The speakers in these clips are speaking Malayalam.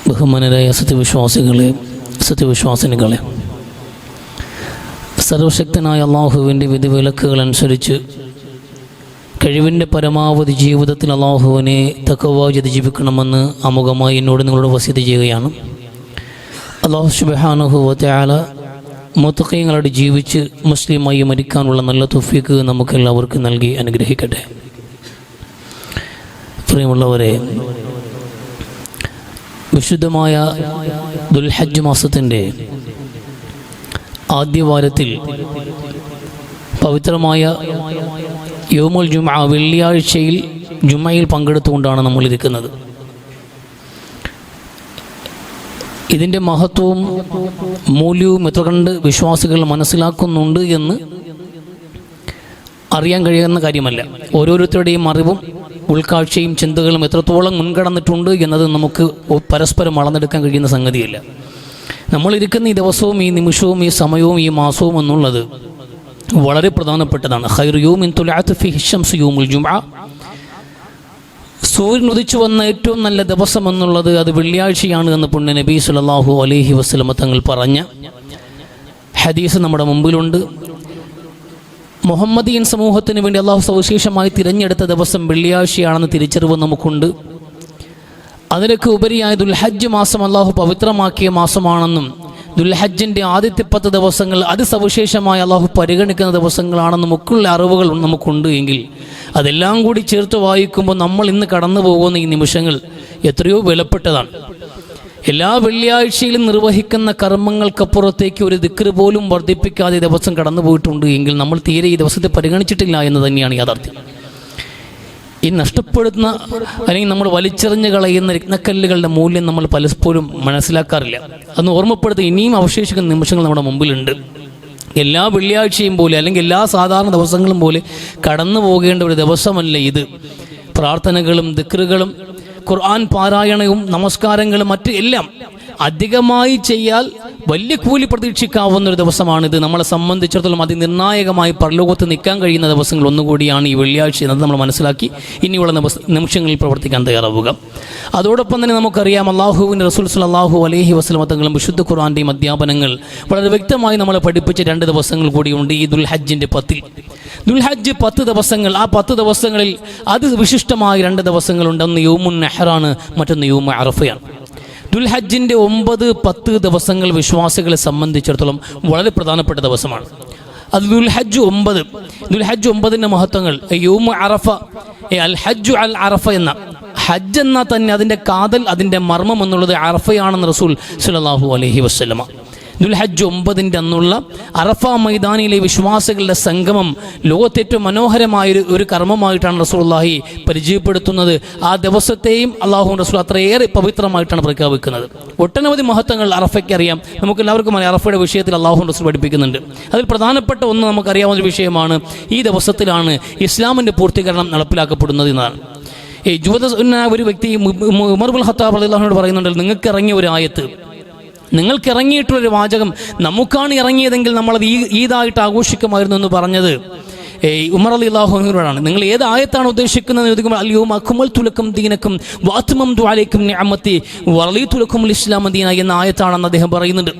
ബഹുമാനരായ സത്യവിശ്വാസിനികളെ, സർവശക്തനായ അള്ളാഹുവിൻ്റെ വിധിവിലക്കുകൾ അനുസരിച്ച് കഴിവിൻ്റെ പരമാവധി ജീവിതത്തിൽ അള്ളാഹുവിനെ തഖ്വ ജീവിക്കണമെന്ന് അമുഖമായി എന്നോട് നിങ്ങളോട് വസിയത്ത് ചെയ്യുകയാണ്. അള്ളാഹു സുബ്ഹാനഹു വ തആല മുത്തഖീങ്ങളോട് ജീവിച്ച് മുസ്ലിമായി മരിക്കാനുള്ള നല്ല തൗഫീഖ് നമുക്കെല്ലാവർക്കും നൽകി അനുഗ്രഹിക്കട്ടെ. പ്രിയമുള്ളവരെ, വിശുദ്ധമായ ദുൽഹജ്ജ് മാസത്തിൻ്റെ ആദ്യവാരത്തിൽ പവിത്രമായ യൗമുൽ ജുമുഅ വെള്ളിയാഴ്ചയിൽ ജുമയിൽ പങ്കെടുത്തുകൊണ്ടാണ് നമ്മളിരിക്കുന്നത്. ഇതിൻ്റെ മഹത്വവും മൂല്യവും എത്ര കണ്ട് വിശ്വാസികൾ മനസ്സിലാക്കുന്നുണ്ട് എന്ന് അറിയാൻ കഴിയുന്ന കാര്യമല്ല. ഓരോരുത്തരുടെയും അറിവും ഉൾക്കാഴ്ചയും ചിന്തകളും എത്രത്തോളം മുൻകടന്നിട്ടുണ്ട് എന്നത് നമുക്ക് പരസ്പരം അളന്നെടുക്കാൻ കഴിയുന്ന സംഗതിയല്ല. നമ്മളിരിക്കുന്ന ഈ ദിവസവും ഈ നിമിഷവും ഈ സമയവും ഈ മാസവും എന്നുള്ളത് വളരെ പ്രധാനപ്പെട്ടതാണ്. ഖൈറു യൗമിൻ തുലഅത് ഫീഹി ശംസു യൗമുൽ ജുമുഅ, സൂര്യൻ ഉദിച്ചു വന്ന ഏറ്റവും നല്ല ദിവസം എന്നുള്ളത് അത് വെള്ളിയാഴ്ചയാണ് എന്ന് പുണ്യ നബി സല്ലല്ലാഹു അലൈഹി വസല്ലം തങ്ങൾ പറഞ്ഞ ഹദീസ് നമ്മുടെ മുമ്പിലുണ്ട്. മുഹമ്മദിയൻ സമൂഹത്തിന് വേണ്ടി അള്ളാഹു സവിശേഷമായി തിരഞ്ഞെടുത്ത ദിവസം വെള്ളിയാഴ്ചയാണെന്ന് തിരിച്ചറിവ് നമുക്കുണ്ട്. അതിനൊക്കെ ഉപരിയായ ദുൽഹജ്ജ് മാസം അള്ളാഹു പവിത്രമാക്കിയ മാസമാണെന്നും ദുൽഹജ്ജിൻ്റെ ആദ്യത്തെ 10 ദിവസങ്ങൾ അത് സവിശേഷമായി അള്ളാഹു പരിഗണിക്കുന്ന ദിവസങ്ങളാണെന്നും ഒക്കെയുള്ള അറിവുകൾ നമുക്കുണ്ട് എങ്കിൽ അതെല്ലാം കൂടി ചേർത്ത് വായിക്കുമ്പോൾ നമ്മൾ ഇന്ന് കടന്നു പോകുന്ന ഈ നിമിഷങ്ങൾ എത്രയോ വിലപ്പെട്ടതാണ്. എല്ലാ വെള്ളിയാഴ്ചയിലും നിർവഹിക്കുന്ന കർമ്മങ്ങൾക്കപ്പുറത്തേക്ക് ഒരു ദിക്ർ പോലും വർദ്ധിപ്പിക്കാതെ ദിവസം കടന്നു പോയിട്ടുണ്ട് എങ്കിൽ നമ്മൾ തീരെ ഈ ദിവസത്തെ പരിഗണിച്ചിട്ടില്ല എന്ന് തന്നെയാണ് യാഥാർത്ഥ്യം. ഈ നഷ്ടപ്പെടുന്ന അല്ലെങ്കിൽ നമ്മൾ വലിച്ചെറിഞ്ഞ് കളയുന്ന രത്നക്കല്ലുകളുടെ മൂല്യം നമ്മൾ പലപ്പോഴും മനസ്സിലാക്കാറില്ല. അന്ന് ഓർമ്മപ്പെടുത്തി ഇനിയും അവശേഷിക്കുന്ന നിമിഷങ്ങൾ നമ്മുടെ മുമ്പിലുണ്ട്. എല്ലാ വെള്ളിയാഴ്ചയും പോലെ അല്ലെങ്കിൽ എല്ലാ സാധാരണ ദിവസങ്ങളും പോലെ കടന്നു പോകേണ്ട ഒരു ദിവസമല്ല ഇത്. പ്രാർത്ഥനകളും ദിക്റുകളും ഖുർആൻ പാരായണവും നമസ്കാരങ്ങളും മറ്റ് എല്ലാം അധികമായി ചെയ്യാൽ വലിയ കൂലി പ്രതീക്ഷിക്കാവുന്ന ഒരു ദിവസമാണിത്. നമ്മളെ സംബന്ധിച്ചിടത്തോളം അതിനിർണായകമായി പരലോകത്ത് നിൽക്കാൻ കഴിയുന്ന ദിവസങ്ങൾ ഒന്നുകൂടിയാണ് ഈ വെള്ളിയാഴ്ച എന്നത് നമ്മൾ മനസ്സിലാക്കി ഇനിയുള്ള നിമിഷങ്ങളിൽ പ്രവർത്തിക്കാൻ തയ്യാറാവുക. അതോടൊപ്പം തന്നെ നമുക്കറിയാം അള്ളാഹുവിൻ്റെ റസൂൽ സ്വല്ലല്ലാഹു അലൈഹി വസല്ലം തങ്ങളും വിശുദ്ധ ഖുർആൻ്റെയും അധ്യാപനങ്ങൾ വളരെ വ്യക്തമായി നമ്മളെ പഠിപ്പിച്ച 2 ദിവസങ്ങൾ കൂടിയുണ്ട് ഈ ദുൽഹജ്ജിൻ്റെ 10. ദുൽഹജ്ജ് 10 ദിവസങ്ങൾ. ആ 10 ദിവസങ്ങളിൽ അത് വിശിഷ്ടമായ 2 ദിവസങ്ങളുണ്ട്. ഒന്ന് യൗമുൻ നഹ്റാണ്, മറ്റൊന്ന് യൗമു അറഫയാണ്. ദുൽഹജ്ജിൻ്റെ 9-10 ദിവസങ്ങൾ വിശ്വാസികളെ സംബന്ധിച്ചിടത്തോളം വളരെ പ്രധാനപ്പെട്ട ദിവസമാണ്. അത് ദുൽഹജ്ജ് 9. ദുൽഹജ്ജ് 9ൻ്റെ മഹത്വങ്ങൾ യൗമു അറഫ, അൽ ഹജ്ജു അൽ അറഫ എന്ന ഹജ്ജ് എന്നാൽ തന്നെ അതിൻ്റെ കാതൽ, അതിൻ്റെ മർമ്മം എന്നുള്ളത് അറഫയാണെന്ന് റസൂൽ സ്വല്ലല്ലാഹു അലൈഹി വസല്ലമ. ദുൽഹജ്ജ് 9ൻ്റെ അന്നുള്ള അറഫ മൈതാനിയിലെ വിശ്വാസികളുടെ സംഗമം ലോകത്തേറ്റവും മനോഹരമായ ഒരു കർമ്മമായിട്ടാണ് റസൂലുള്ളാഹി പരിചയപ്പെടുത്തുന്നത്. ആ ദിവസത്തെയും അള്ളാഹു റസൂൽ അത്രയേറെ പവിത്രമായിട്ടാണ് പ്രഖ്യാപിക്കുന്നത്. ഒട്ടനവധി മഹത്വങ്ങൾ അറഫയ്ക്ക് അറിയാം. നമുക്ക് എല്ലാവർക്കും അറഫയുടെ വിഷയത്തിൽ അള്ളാഹു റസൂൽ പഠിപ്പിക്കുന്നുണ്ട്. അതിൽ പ്രധാനപ്പെട്ട ഒന്ന് നമുക്കറിയാവുന്ന ഒരു വിഷയമാണ് ഈ ദിവസത്തിലാണ് ഇസ്ലാമിൻ്റെ പൂർത്തീകരണം നടപ്പിലാക്കപ്പെടുന്നത് എന്നതാണ്. ഈ ഒരു വ്യക്തി ഉമർ ഇബ്നുൽ ഖത്താബ് റളിയല്ലാഹു അൻഹു പറയുന്നുണ്ടല്ലോ, നിങ്ങൾക്ക് ഇറങ്ങിയ ഒരു ആയത്ത്, നിങ്ങൾക്ക് ഇറങ്ങിയിട്ടുള്ളൊരു വാചകം നമുക്കാണ് ഇറങ്ങിയതെങ്കിൽ നമ്മളത് ഈദായിട്ട് ആഘോഷിക്കുമായിരുന്നു എന്ന് പറഞ്ഞത് ഉമർ റളിയല്ലാഹു അൻഹുവിനോടാണ്. നിങ്ങൾ ഏത് ആയത്താണ് ഉദ്ദേശിക്കുന്നത് ചോദിക്കുമ്പോൾ അൽയൗമ അക്മൽതു ലക്കും ദീനക്കും വഅത്മംതു അലൈക്കും നിഅമതി വറളീതു ലക്കുമുൽ ഇസ്ലാമ ദീന എന്ന ആയത്താണെന്ന് അദ്ദേഹം പറയുന്നുണ്ട്.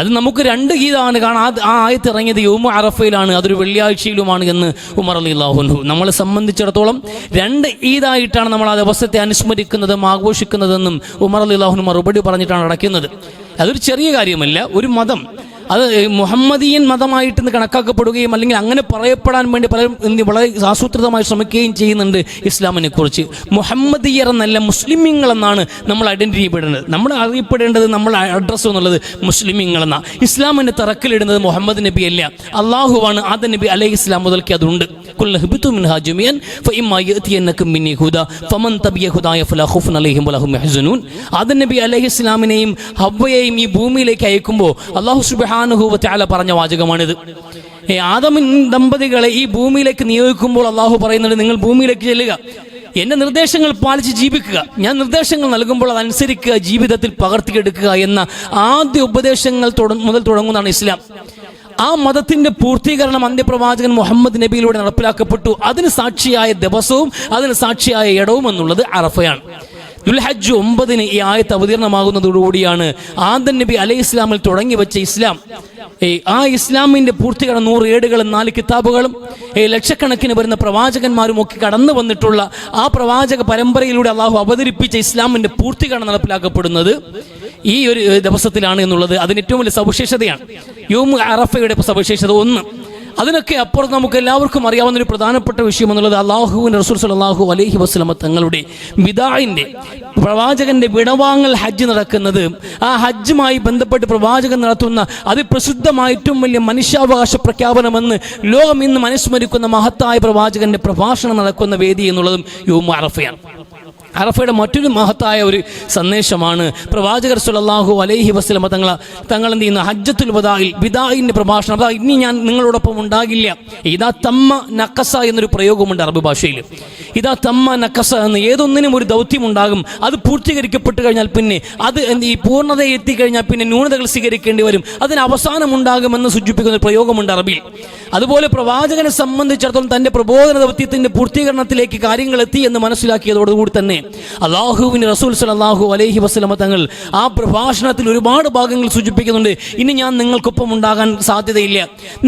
അത് നമുക്ക് 2 ഈദാണ്. കാരണം ആ ആയത്ത് ഇറങ്ങിയത് യൗമു അറഫയിലാണ്, അതൊരു വെള്ളിയാഴ്ചയിലുമാണ് എന്ന് ഉമർ റളിയല്ലാഹു അൻഹു. നമ്മളെ സംബന്ധിച്ചിടത്തോളം 2 ഈദായിട്ടാണ് നമ്മൾ ആ ദിവസത്തെ അനുസ്മരിക്കുന്നതും ആഘോഷിക്കുന്നതെന്നും ഉമർ റളിയല്ലാഹു അൻഹു മറുപടി പറഞ്ഞിട്ടാണ് അടയ്ക്കുന്നത്. അതൊരു ചെറിയ കാര്യമല്ല. ഒരു മതം അത് മുഹമ്മദീയൻ മതമായിട്ട് കണക്കാക്കപ്പെടുകയും അല്ലെങ്കിൽ അങ്ങനെ പറയപ്പെടാൻ വേണ്ടി പലരും വളരെ ആസൂത്രിതമായി ശ്രമിക്കുകയും ചെയ്യുന്നുണ്ട്. ഇസ്ലാമിനെ കുറിച്ച് മുഹമ്മദീയർ എന്നല്ല മുസ്ലിമീങ്ങളെന്നാണ് നമ്മൾ ഐഡൻറ്റിറ്റി ചെയ്യപ്പെടേണ്ടത്. നമ്മൾ അറിയപ്പെടേണ്ടത്, നമ്മൾ അഡ്രസ്സ് എന്നുള്ളത് മുസ്ലിമീങ്ങളെന്നാണ്. ഇസ്ലാമിൻ്റെ തറക്കിലിടുന്നത് മുഹമ്മദ് നബി അല്ല, അള്ളാഹുവാണ്. ആദം നബി അലൈഹി ഇസ്ലാം മുതൽക്ക് അതുണ്ട്. ആദം നബി അലൈഹി ഇസ്ലാമിനെയും ഹവ്വയെയും ഈ ഭൂമിയിലേക്ക് അയക്കുമ്പോൾ അല്ലാഹു സുബ്ഹാനഹു വ തആല പറഞ്ഞ വാചകമാണിത്. ആദം ദമ്പതികളെ ഈ ഭൂമിയിലേക്ക് നിയോഗിക്കുമ്പോൾ അള്ളാഹു പറയുന്നുണ്ട്, നിങ്ങൾ ഭൂമിയിലേക്ക് ചെല്ലുക, എൻ്റെ നിർദ്ദേശങ്ങൾ പാലിച്ച് ജീവിക്കുക, ഞാൻ നിർദ്ദേശങ്ങൾ നൽകുമ്പോൾ അതനുസരിക്കുക, ജീവിതത്തിൽ പകർത്തിയെടുക്കുക എന്ന ആദ്യ ഉപദേശങ്ങൾ മുതൽ തുടങ്ങുന്നതാണ് ഇസ്ലാം. ആ മതത്തിൻ്റെ പൂർത്തീകരണം അന്ത്യപ്രവാചകൻ മുഹമ്മദ് നബിയിലൂടെ നടപ്പിലാക്കപ്പെട്ടു. അതിന് സാക്ഷിയായ ദിവസവും അതിന് സാക്ഷിയായ ഇടവും എന്നുള്ളത് അറഫയാണ്. ദുൽഹജ്ജ് 9 ഈ ആയത്ത് അവതീർണമാകുന്നതോടുകൂടിയാണ് ആദം നബി അലൈഹി ഇസ്ലാമിൽ തുടങ്ങി വെച്ച ഇസ്ലാം, ആ ഇസ്ലാമിൻ്റെ പൂർത്തീകരണം 100 ഏടുകളും 4 കിതാബുകളും ലക്ഷക്കണക്കിന് വരുന്ന പ്രവാചകന്മാരും ഒക്കെ കടന്നു വന്നിട്ടുള്ള ആ പ്രവാചക പരമ്പരയിലൂടെ അള്ളാഹു അവതരിപ്പിച്ച ഇസ്ലാമിൻ്റെ പൂർത്തീകരണം നടപ്പിലാക്കപ്പെടുന്നത് ഈ ഒരു ദിവസത്തിലാണ് എന്നുള്ളത് അതിന് ഏറ്റവും വലിയ സവിശേഷതയാണ്. യൗം അറഫയുടെ സവിശേഷത 1. അതിനൊക്കെ അപ്പുറത്ത് നമുക്ക് എല്ലാവർക്കും അറിയാവുന്ന ഒരു പ്രധാനപ്പെട്ട വിഷയം എന്നുള്ളത് അല്ലാഹുവിൻ്റെ റസൂൽ സ്വല്ലല്ലാഹു അലൈഹി വസല്ലമ തങ്ങളുടെ വിദാഇൻ്റെ പ്രവാചകന്റെ വിടവാങ്ങൽ ഹജ്ജ് നടക്കുന്നത്, ആ ഹജ്ജുമായി ബന്ധപ്പെട്ട് പ്രവാചകൻ നടത്തുന്ന അതിപ്രസിദ്ധമായ ഏറ്റവും വലിയ മനുഷ്യാവകാശ പ്രഖ്യാപനമെന്ന് ലോകം ഇന്ന് അനുസ്മരിക്കുന്ന മഹത്തായ പ്രവാചകന്റെ പ്രഭാഷണം നടക്കുന്ന വേദി എന്നുള്ളതും യൗം അറഫയാണ്. അറഫയുടെ മറ്റൊരു മഹത്തായ ഒരു സന്ദേശമാണ് പ്രവാചകർ സ്വല്ലല്ലാഹു അലൈഹി വസല്ലമ തങ്ങൾ എന്ത് ചെയ്യുന്ന ഹജ്ജത്തുൽ വിദാഇന്റെ പ്രഭാഷണം. അതാ ഇനി ഞാൻ നിങ്ങളോടൊപ്പം ഉണ്ടാകില്ല. ഇദാ തമ്മ നഖസ എന്നൊരു പ്രയോഗമുണ്ട് അറബ് ഭാഷയിൽ. ഇദാ തമ്മ നഖസ എന്ന് ഏതൊന്നിനും ഒരു ദൗത്യം ഉണ്ടാകും, അത് പൂർത്തീകരിക്കപ്പെട്ട് കഴിഞ്ഞാൽ പിന്നെ അത് ഈ പൂർണ്ണതയെ എത്തിക്കഴിഞ്ഞാൽ പിന്നെ ന്യൂനതകൾ സ്വീകരിക്കേണ്ടി വരും, അതിന് അവസാനം ഉണ്ടാകുമെന്ന് സൂചിപ്പിക്കുന്ന ഒരു പ്രയോഗമുണ്ട് അറബിയിൽ. അതുപോലെ പ്രവാചകനെ സംബന്ധിച്ചിടത്തോളം തൻ്റെ പ്രബോധന ദൗത്യത്തിൻ്റെ പൂർത്തീകരണത്തിലേക്ക് കാര്യങ്ങൾ എത്തി എന്ന് മനസ്സിലാക്കിയതോടുകൂടി തന്നെ അല്ലാഹുവിൻ്റെ റസൂൽ സ്വല്ലല്ലാഹു അലൈഹി വസല്ലമ തങ്ങൾ ആ പ്രഭാഷണത്തിൽ ഒരുപാട് ഭാഗങ്ങൾ സൂചിപ്പിക്കുന്നുണ്ട്. ഇനി ഞാൻ നിങ്ങൾക്കൊപ്പം ഉണ്ടാകാൻ സാധ്യതയില്ല,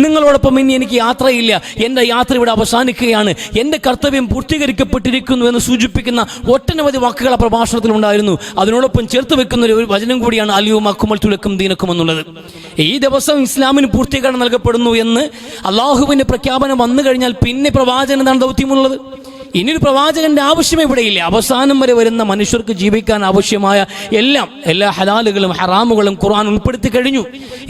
നിങ്ങളോടൊപ്പം ഇനി എനിക്ക് യാത്രയില്ല, എൻ്റെ യാത്ര ഇവിടെ അവസാനിക്കുകയാണ്, എൻ്റെ കർത്തവ്യം പൂർത്തീകരിക്കപ്പെട്ടിരിക്കുന്നു എന്ന് സൂചിപ്പിക്കുന്ന ഒട്ടനവധി വാക്കുകൾ ആ പ്രഭാഷണത്തിൽ ഉണ്ടായിരുന്നു. അതിനോടൊപ്പം ചേർത്ത് വെക്കുന്ന ഒരു വചനം കൂടിയാണ് അൽയൗമ അക്മൽതു ലക്കും ദീനക്കും എന്നുള്ളത്. ഈ ദിവസം ഇസ്ലാമിന് പൂർത്തീകരണം നൽകപ്പെടുന്നു എന്ന് അല്ലാഹുവിൻ്റെ പ്രഖ്യാപനം വന്നു കഴിഞ്ഞാൽ പിന്നെ പ്രവാചകൻ എന്താണ് ദൗത്യമുള്ളത്? ഇനിയൊരു പ്രവാചകന്റെ ആവശ്യമേ ഇവിടെയില്ല. അവസാനം വരെ വരുന്ന മനുഷ്യർക്ക് ജീവിക്കാൻ ആവശ്യമായ എല്ലാ ഹലാലുകളും ഹറാമുകളും ഖുർആൻ ഉൾപ്പെടുത്തി കഴിഞ്ഞു.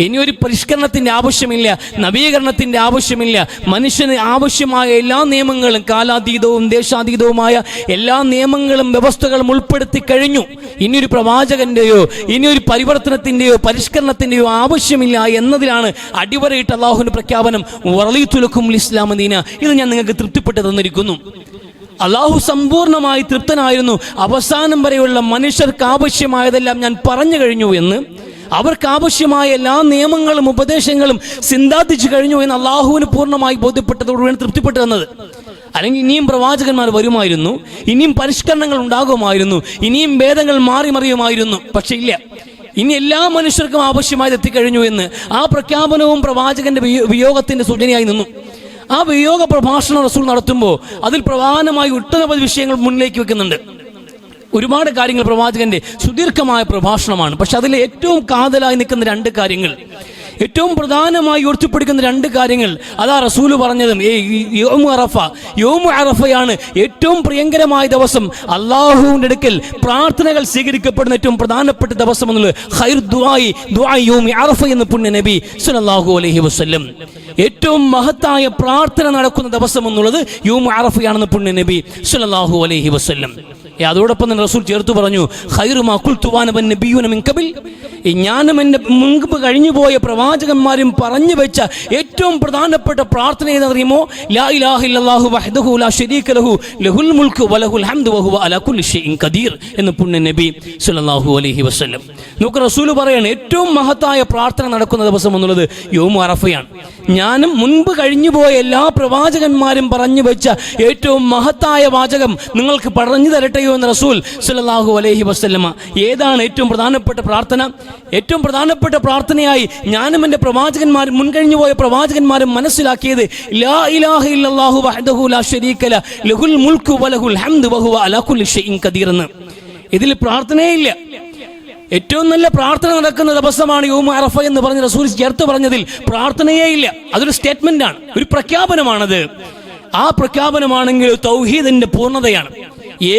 ഇനിയൊരു പരിഷ്കരണത്തിന്റെ ആവശ്യമില്ല, നവീകരണത്തിന്റെ ആവശ്യമില്ല. മനുഷ്യന് ആവശ്യമായ എല്ലാ നിയമങ്ങളും, കാലാതീതവും ദേശാതീതവുമായ എല്ലാ നിയമങ്ങളും വ്യവസ്ഥകളും ഉൾപ്പെടുത്തി കഴിഞ്ഞു. ഇനിയൊരു പ്രവാചകന്റെയോ ഇനിയൊരു പരിവർത്തനത്തിന്റെയോ പരിഷ്കരണത്തിന്റെയോ ആവശ്യമില്ല എന്നതിലാണ് അടിവരയിട്ട് അല്ലാഹുവിന്റെ പ്രഖ്യാപനം, വറളീതു ലക്കും ഇസ്ലാമ ദീന, ഇത് ഞാൻ നിങ്ങൾക്ക് തൃപ്തിപ്പെട്ട് തന്നിരിക്കുന്നു. അള്ളാഹു സമ്പൂർണ്ണമായി തൃപ്തനായിരുന്നു. അവസാനം വരെയുള്ള മനുഷ്യർക്ക് ആവശ്യമായതെല്ലാം ഞാൻ പറഞ്ഞു കഴിഞ്ഞു എന്ന്, അവർക്ക് ആവശ്യമായ എല്ലാ നിയമങ്ങളും ഉപദേശങ്ങളും സിദ്ധാന്തിച്ചു കഴിഞ്ഞു എന്ന് അള്ളാഹുവിന് പൂർണ്ണമായി ബോധ്യപ്പെട്ടതോടുകൂടി തൃപ്തിപ്പെട്ടു തന്നത്. അല്ലെങ്കിൽ ഇനിയും പ്രവാചകന്മാർ വരുമായിരുന്നു, ഇനിയും പരിഷ്കരണങ്ങൾ ഉണ്ടാകുമായിരുന്നു, ഇനിയും ഭേദങ്ങൾ മാറി മറിയുമായിരുന്നു. പക്ഷെ ഇല്ല, ഇനി എല്ലാ മനുഷ്യർക്കും ആവശ്യമായത് എത്തിക്കഴിഞ്ഞു എന്ന് ആ പ്രഖ്യാപനവും പ്രവാചകന്റെ വിയോഗത്തിന്റെ സൂചനയായി നിന്നു. ആ വിയോഗ പ്രഭാഷണം റസൂൽ നടത്തുമ്പോൾ അതിൽ പ്രധാനമായി ഒട്ടനവധി വിഷയങ്ങൾ മുന്നിലേക്ക് വെക്കുന്നുണ്ട്. ഒരുപാട് കാര്യങ്ങൾ പ്രവാചകന്റെ സുദീർഘമായ പ്രഭാഷണമാണ്. പക്ഷെ അതിൽ ഏറ്റവും കാതലായി നിൽക്കുന്ന 2 കാര്യങ്ങൾ, ഏറ്റവും പ്രധാനമായി ഉയർത്തിപ്പിടിക്കുന്ന 2 കാര്യങ്ങൾ, അതാ റസൂല് പറഞ്ഞതും യൗമു അറഫയാണ് ഏറ്റവും പ്രിയങ്കരമായ ദിവസം, അല്ലാഹുവിന്റെ അടുക്കൽ പ്രാർത്ഥനകൾ സ്വീകരിക്കപ്പെടുന്ന ഏറ്റവും പ്രധാനപ്പെട്ട ദിവസം എന്നുള്ളത് ഖൈർ ദുആഇ യൗമി അറഫ എന്ന് പുണ്യ നബി സ്വല്ലല്ലാഹു അലൈഹി വസല്ലം. ഏറ്റവും മഹത്തായ പ്രാർത്ഥന നടക്കുന്ന ദിവസം എന്നുള്ളത് യൗമു അറഫയാണെന്ന് പുണ്യ നബി സ്വല്ലല്ലാഹു അലൈഹി വസല്ലം. അതോടൊപ്പം തന്നെ റസൂൽ ചേർത്ത് പറഞ്ഞു, ഖൈറു മാ ഖുൽതു വഅന നബിയ്യുന മിൻ ഖബൽ, ഞാനും എൻ്റെ മുൻപ് കഴിഞ്ഞുപോയ പ്രവാചകന്മാരും പറഞ്ഞു വെച്ച ഏറ്റവും പ്രധാനപ്പെട്ട പ്രാർത്ഥന ഏതെന്നറിയുമോ? ലാ ഇലാഹ ഇല്ലല്ലാഹു വഹ്ദഹു ലാ ശരീക ലഹു ലഹുൽ മുൽക്കു വലഹുൽ ഹംദു വഹുവ അലാ കുല്ലി ഷൈഇൻ ഖദീർ എന്ന് പുണ്യ നബി സ്വല്ലല്ലാഹു അലൈഹി വസല്ലം. നമുക്ക് റസൂൽ പറയാണ് ഏറ്റവും മഹത്തായ പ്രാർത്ഥന നടക്കുന്ന ദിവസം എന്നുള്ളത് യൗമു അറഫയാണ്. ഞാനും മുൻപ് കഴിഞ്ഞുപോയ എല്ലാ പ്രവാചകന്മാരും പറഞ്ഞു വെച്ച ഏറ്റവും മഹത്തായ വാചകം നിങ്ങൾക്ക് പറഞ്ഞു തരട്ടെയോ എന്ന് റസൂൽ സ്വല്ലല്ലാഹു അലൈഹി വസല്ലമ. ഏതാണ് ഏറ്റവും പ്രധാനപ്പെട്ട പ്രാർത്ഥന? ഏറ്റവും പ്രധാനപ്പെട്ട പ്രാർത്ഥനയായി ഞാനും എൻ്റെ പ്രവാചകന്മാരും മുൻകഴിഞ്ഞുപോയ പ്രവാചകന്മാരും മനസ്സിലാക്കിയത് ലാ ഇലാഹ ഇല്ലല്ലാഹു വഹ്ദഹു ലാ ശരീക ലഹുൽ മുൽക്കു വലഹുൽ ഹംദു വഹുവ അലാ കുല്ലി ഷൈഇൻ ഖദീർ എന്ന്. ഇതിൽ പ്രാർത്ഥനയില്ല. ഏറ്റവും നല്ല പ്രാർത്ഥന നടക്കുന്ന ദിവസമാണ് യൗമു അറഫ എന്ന് പറഞ്ഞ് റസൂൽ ചേർത്ത് പറഞ്ഞതിൽ പ്രാർത്ഥനയേ ഇല്ല. അതൊരു സ്റ്റേറ്റ്മെന്റ് ആണ്, ഒരു പ്രഖ്യാപനമാണത്. ആ പ്രഖ്യാപനമാണെങ്കിൽ തൗഹീദിന്റെ പൂർണ്ണതയാണ്.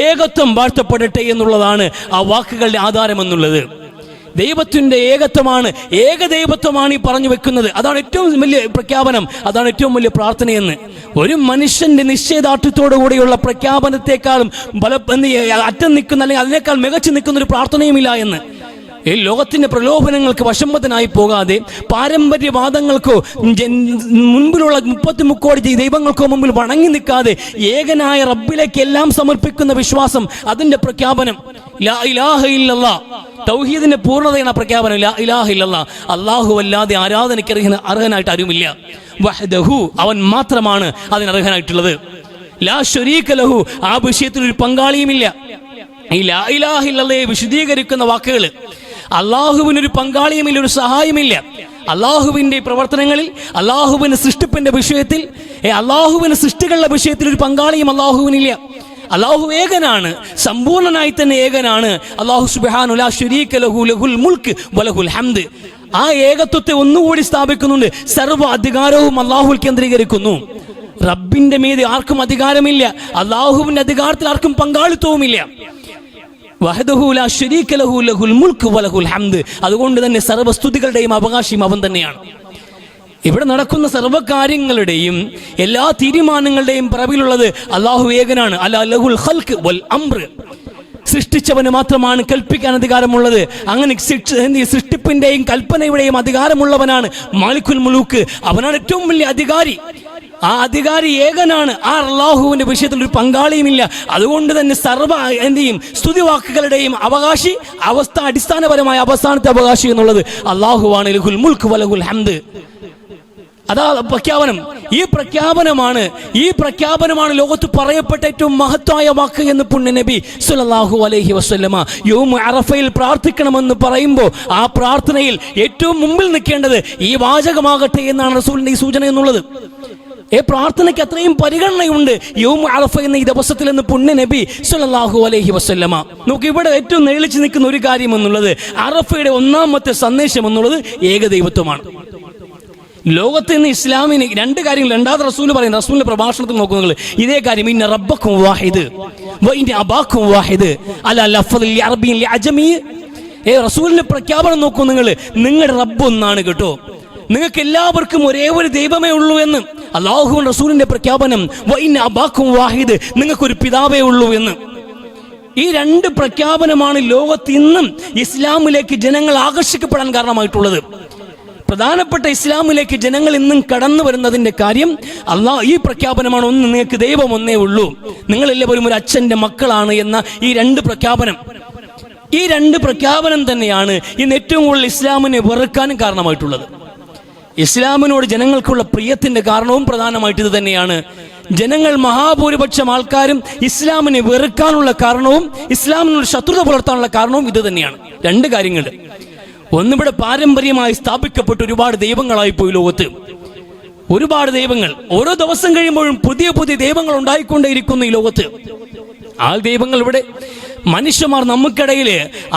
ഏകത്വം വാഴ്ത്തപ്പെടട്ടെ എന്നുള്ളതാണ് ആ വാക്കുകളുടെ ആധാരമെന്നുള്ളത്. ദൈവത്തിൻ്റെ ഏകത്വമാണ്, ഏകദൈവത്വമാണ് ഈ പറഞ്ഞു വെക്കുന്നത്. അതാണ് ഏറ്റവും വലിയ പ്രഖ്യാപനം, അതാണ് ഏറ്റവും വലിയ പ്രാർത്ഥനയെന്ന്. ഒരു മനുഷ്യന്റെ നിശ്ചയദാർഢ്യത്തോടു കൂടിയുള്ള പ്രഖ്യാപനത്തെക്കാളും അറ്റം നിൽക്കുന്ന അല്ലെങ്കിൽ അതിനേക്കാൾ മികച്ചു നിൽക്കുന്ന ഒരു പ്രാർത്ഥനയുമില്ല എന്ന്. ഈ ലോകത്തിന്റെ പ്രലോഭനങ്ങൾക്ക് വശംവദനായി പോകാതെ, പാരമ്പര്യവാദങ്ങൾക്കോ മുൻപിലുള്ള 33 കോടി ദൈവങ്ങൾക്കോ മുമ്പിൽ വണങ്ങി നിൽക്കാതെ ഏകനായ റബ്ബിലേക്ക് എല്ലാം സമർപ്പിക്കുന്ന വിശ്വാസം, അതിന്റെ പ്രഖ്യാപനം ലാ ഇലാഹ ഇല്ലല്ലാഹ്. തൗഹീദിന്റെ പൂർണ്ണതയാണ് പ്രഖ്യാപനം. ലാ ഇലാഹ ഇല്ലല്ലാഹ്, അല്ലാഹു അല്ലാതെ ആരാധനയ്ക്ക് അർഹനായിട്ട് ആരുമില്ല. വഹ്ദഹു, അവൻ മാത്രമാണ് അതിന് അർഹനായിട്ടുള്ളത്. ലാ ശരീക ലഹു, ആ വിഷയത്തിൽ ഒരു പങ്കാളിയുമില്ല. ഈ ലാ ഇലാഹ ഇല്ലല്ലാഹയെ വിശദീകരിക്കുന്ന വാക്കുകൾ. അള്ളാഹുവിനൊരു പങ്കാളിയുമില്ല, ഒരു സഹായമില്ല. അള്ളാഹുവിൻ്റെ പ്രവർത്തനങ്ങളിൽ, അള്ളാഹുവിൻ്റെ സൃഷ്ടിപ്പിന്റെ വിഷയത്തിൽ, അള്ളാഹുവിൻ്റെ സൃഷ്ടികളുടെ വിഷയത്തിൽ ഒരു പങ്കാളിയും അള്ളാഹുവിനില്ല. അള്ളാഹു ഏകനാണ്, സമ്പൂർണനായി തന്നെ ഏകനാണ്. അള്ളാഹു സുബ്ഹാനഹു ലാ ശരീക ലഹു ലഹുൽ മുൽക്ക് വലഹുൽ ഹംദ്. ആ ഏകത്വത്തെ ഒന്നുകൂടി സ്ഥാപിക്കുന്നുണ്ട്. സർവ്വ അധികാരവും അള്ളാഹുവിൽ കേന്ദ്രീകരിക്കുന്നു. റബ്ബിന്റെ മീതെ ആർക്കും അധികാരമില്ല, അള്ളാഹുവിന്റെ അധികാരത്തിൽ ആർക്കും പങ്കാളിത്തവുമില്ല. വഹദഹു ലാ ശരീക ലഹു ലഹുൽ മുൽക്ക് വലഹുൽ ഹംദ്. അതുകൊണ്ട് തന്നെ സർവ്വസ്തുതികളുടെയും അവകാശിയും അവൻ തന്നെയാണ്. ഇവിടെ നടക്കുന്ന സർവ്വകാര്യങ്ങളുടെയും എല്ലാ തീരുമാനങ്ങളുടെയും പിറവിലുള്ളത് അള്ളാഹു ഏകനാണ്. അലാ ലഹുൽ ഖൽഖ് വൽ അംർ. സൃഷ്ടിച്ചവന് മാത്രമാണ് കൽപ്പിക്കാൻ അധികാരമുള്ളത്. അങ്ങനെ സൃഷ്ടിപ്പിന്റെയും കൽപ്പനയുടെയും അധികാരമുള്ളവനാണ് മാലിക്കുൽ മുലൂക്ക്. അവനാണ് ഏറ്റവും വലിയ അധികാരി. ആ അധികാരി ഏകനാണ്. ആ അള്ളാഹുവിന്റെ വിഷയത്തിൽ ഒരു പങ്കാളിയുമില്ല. അതുകൊണ്ട് തന്നെ സർവ്വ സ്തുതിവാക്കുകളുടെയും അവകാശി, അടിസ്ഥാനപരമായ അവസാനത്തെ അവകാശി എന്നുള്ളത് അള്ളാഹുവാണ്. ലഹുൽ മുൽക്ക് വലഹുൽ ഹംദ്. അതാ പ്രഖ്യാപനം. ഈ പ്രഖ്യാപനമാണ് ലോകത്ത് പറയപ്പെട്ട ഏറ്റവും മഹത്തായ വാക്ക് എന്ന് പുണ്യ നബി സല്ലല്ലാഹു അലൈഹി വസല്ലമ യൗമ അറഫയിൽ പ്രാർത്ഥിക്കണമെന്ന് പറയുമ്പോൾ ആ പ്രാർത്ഥനയിൽ ഏറ്റവും മുമ്പിൽ നിൽക്കേണ്ടത് ഈ വാചകമാകട്ടെ എന്നാണ് റസൂലിന്റെ ഈ സൂചന എന്നുള്ളത്. പ്രാർത്ഥനയ്ക്ക് അത്രയും പരിഗണനയുണ്ട് യൗമ അറഫ എന്ന ഈ ദിവസത്തിൽ എന്ന് പുണ്യ നബി സല്ലല്ലാഹു അലൈഹി വസല്ലമ. നമുക്ക് ഇവിടെ ഏറ്റവും നെളിച്ചു നിൽക്കുന്ന ഒരു കാര്യം എന്നുള്ളത് അറഫയുടെ ഒന്നാമത്തെ സന്ദേശം എന്നുള്ളത് ഏകദൈവത്വമാണ്. ലോകത്ത് നിന്ന് ഇസ്ലാമിന് രണ്ട് കാര്യങ്ങൾ രണ്ടാമത് റസൂൽ പറയുന്നത്. റസൂലിന്റെ പ്രഭാഷണത്തിൽ നോക്കുക ഇതേ കാര്യം. ഇന്ന റബ്ബക്കും വാഹിദ് വ ഇന്ന അബാക്കും വാഹിദ് അലാ ലഫ്ദി അറബി അജമി. റസൂലിന്റെ പ്രഖ്യാപനം നോക്കൂ നിങ്ങൾ. നിങ്ങളുടെ റബ്ബ് ഒന്നാണ് കേട്ടോ, നിങ്ങൾക്ക് എല്ലാവർക്കും ഒരേ ഒരു ദൈവമേ ഉള്ളൂ എന്ന്. അല്ലാഹു റസൂലിന്റെ പ്രഖ്യാപനം വ ഇന്ന അബാക്കും വാഹിദ്, നിങ്ങൾക്കൊരു പിതാവേ ഉള്ളൂ എന്ന്. ഈ രണ്ട് പ്രഖ്യാപനമാണ് ലോകത്ത് ഇന്നും ഇസ്ലാമിലേക്ക് ജനങ്ങൾ ആകർഷിക്കപ്പെടാൻ കാരണമായിട്ടുള്ളത്. പ്രധാനപ്പെട്ട ഇസ്ലാമിലേക്ക് ജനങ്ങൾ ഇന്നും കടന്നു വരുന്നതിന്റെ കാര്യം ഈ പ്രഖ്യാപനമാണ്. ഒന്ന്, നിങ്ങൾക്ക് ദൈവം ഒന്നേ ഉള്ളൂ, നിങ്ങളെല്ലാവരും ഒരു അച്ഛന്റെ മക്കളാണ് എന്ന ഈ രണ്ട് പ്രഖ്യാപനം തന്നെയാണ് ഇന്ന് ഏറ്റവും കൂടുതൽ ഇസ്ലാമിനെ വെറുക്കാനും കാരണമായിട്ടുള്ളത്. ഇസ്ലാമിനോട് ജനങ്ങൾക്കുള്ള പ്രിയത്തിന്റെ കാരണവും പ്രധാനമായിട്ട് ഇത് തന്നെയാണ്. ജനങ്ങൾ മഹാഭൂരിപക്ഷം ആൾക്കാരും ഇസ്ലാമിനെ വെറുക്കാനുള്ള കാരണവും ഇസ്ലാമിനോട് ശത്രുത പുലർത്താനുള്ള കാരണവും ഇത് തന്നെയാണ്. രണ്ട് കാര്യങ്ങൾ. ഒന്നിവിടെ പാരമ്പര്യമായി സ്ഥാപിക്കപ്പെട്ട ഒരുപാട് ദൈവങ്ങളായി പോയി ലോകത്ത്. ഒരുപാട് ദൈവങ്ങൾ ഓരോ ദിവസം കഴിയുമ്പോഴും പുതിയ പുതിയ ദൈവങ്ങൾ ഉണ്ടായിക്കൊണ്ടേയിരിക്കുന്നു ഈ ലോകത്ത്. ആ ദൈവങ്ങൾ ഇവിടെ മനുഷ്യന്മാർ നമുക്കിടയിൽ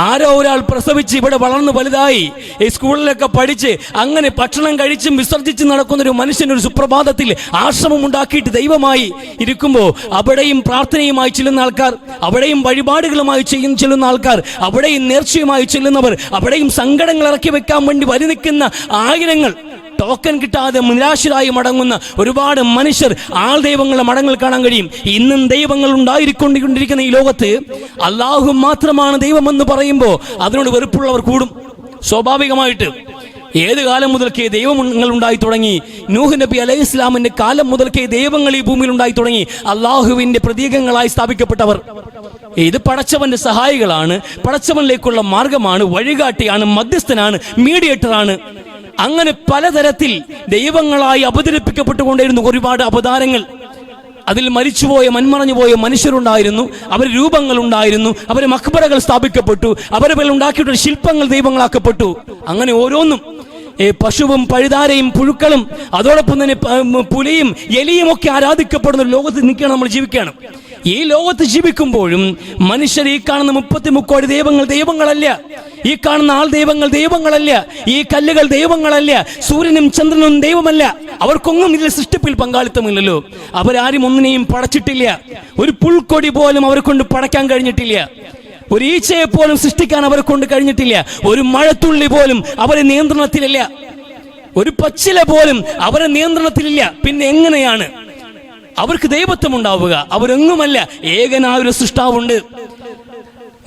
ആരോ ഒരാൾ പ്രസവിച്ച് ഇവിടെ വളർന്നു വലുതായി ഈ സ്കൂളിലൊക്കെ പഠിച്ച് അങ്ങനെ ഭക്ഷണം കഴിച്ചും വിസർജിച്ച് നടക്കുന്ന ഒരു മനുഷ്യനൊരു സുപ്രഭാതത്തിൽ ആശ്രമം ഉണ്ടാക്കിയിട്ട് ദൈവമായി ഇരിക്കുമ്പോൾ അവിടെയും പ്രാർത്ഥനയുമായി ചെല്ലുന്ന ആൾക്കാർ, അവിടെയും വഴിപാടുകളുമായി ചെല്ലുന്ന ആൾക്കാർ, അവിടെയും നേർച്ചയുമായി ചെല്ലുന്നവർ, അവിടെയും സങ്കടങ്ങൾ ഇറക്കി വെക്കാൻ വേണ്ടി വരി നിൽക്കുന്ന ആയിരങ്ങൾ, ടോക്കൺ കിട്ടാതെ നിരാശരായി മടങ്ങുന്ന ഒരുപാട് മനുഷ്യർ, ആൾ ദൈവങ്ങളുടെ മടങ്ങൾ കാണാൻ കഴിയും. ഇന്നും ദൈവങ്ങൾ ഉണ്ടായിക്കൊണ്ടിരിക്കുന്ന ഈ ലോകത്ത് അള്ളാഹു മാത്രമാണ് ദൈവമെന്ന് പറയുമ്പോൾ അതിനോട് വെറുപ്പുള്ളവർ കൂടും സ്വാഭാവികമായിട്ട്. ഏത് കാലം മുതൽക്കേ ദൈവങ്ങൾ ഉണ്ടായി തുടങ്ങി? നൂഹ് നബി അലൈഹി ഇസ്ലാമിന്റെ കാലം മുതൽക്കേ ദൈവങ്ങൾ ഈ ഭൂമിയിൽ ഉണ്ടായി തുടങ്ങി. അള്ളാഹുവിന്റെ പ്രതീകങ്ങളായി സ്ഥാപിക്കപ്പെട്ടവർ. ഇത് പടച്ചവന്റെ സഹായികളാണ്, പടച്ചവനിലേക്കുള്ള മാർഗമാണ്, വഴികാട്ടിയാണ്, മധ്യസ്ഥനാണ്, മീഡിയേറ്ററാണ്. അങ്ങനെ പലതരത്തിൽ ദൈവങ്ങളായി അവതരിപ്പിക്കപ്പെട്ടുകൊണ്ടിരുന്നു ഒരുപാട് അവതാരങ്ങൾ. അതിൽ മരിച്ചുപോയ മൺമറഞ്ഞുപോയ മനുഷ്യരുണ്ടായിരുന്നു, അവർ രൂപങ്ങൾ ഉണ്ടായിരുന്നു, അവർ മഖ്ബറകൾ സ്ഥാപിക്കപ്പെട്ടു, അവരെ മേൽ ഉണ്ടാക്കിയിട്ടുള്ള ശില്പങ്ങൾ ദൈവങ്ങളാക്കപ്പെട്ടു. അങ്ങനെ ഓരോന്നും പശുവും പഴുതാരയും പുഴുക്കളും അതോടൊപ്പം തന്നെ പുലിയും എലിയും ഒക്കെ ആരാധിക്കപ്പെടുന്ന ഒരു ലോകത്ത് നിൽക്കുകയാണ് നമ്മൾ ജീവിക്കുകയാണ്. ഈ ലോകത്ത് ജീവിക്കുമ്പോഴും മനുഷ്യർ ഈ കാണുന്ന 33 കോടി ദൈവങ്ങൾ ദൈവങ്ങളല്ല, ഈ കാണുന്ന ആൾ ദൈവങ്ങൾ ദൈവങ്ങളല്ല, ഈ കല്ലുകൾ ദൈവങ്ങളല്ല, സൂര്യനും ചന്ദ്രനും ദൈവമല്ല. അവർക്കൊന്നും ഇതിൽ സൃഷ്ടിപ്പിൽ പങ്കാളിത്തമില്ലല്ലോ. അവരാരും ഒന്നിനെയും പടച്ചിട്ടില്ല. ഒരു പുൽക്കൊടി പോലും അവരെ കൊണ്ട് പടയ്ക്കാൻ കഴിഞ്ഞിട്ടില്ല. ഒരു ഈച്ചയെ പോലും സൃഷ്ടിക്കാൻ അവരെ കൊണ്ട് കഴിഞ്ഞിട്ടില്ല. ഒരു മഴത്തുള്ളി പോലും അവരെ നിയന്ത്രണത്തിലില്ല. ഒരു പച്ചില പോലും അവരെ നിയന്ത്രണത്തിലില്ല. പിന്നെ എങ്ങനെയാണ് അവർക്ക് ദൈവത്വം ഉണ്ടാവുക? അവരെങ്ങുമല്ല, ഏകനായൊരു സൃഷ്ടാവുണ്ട്.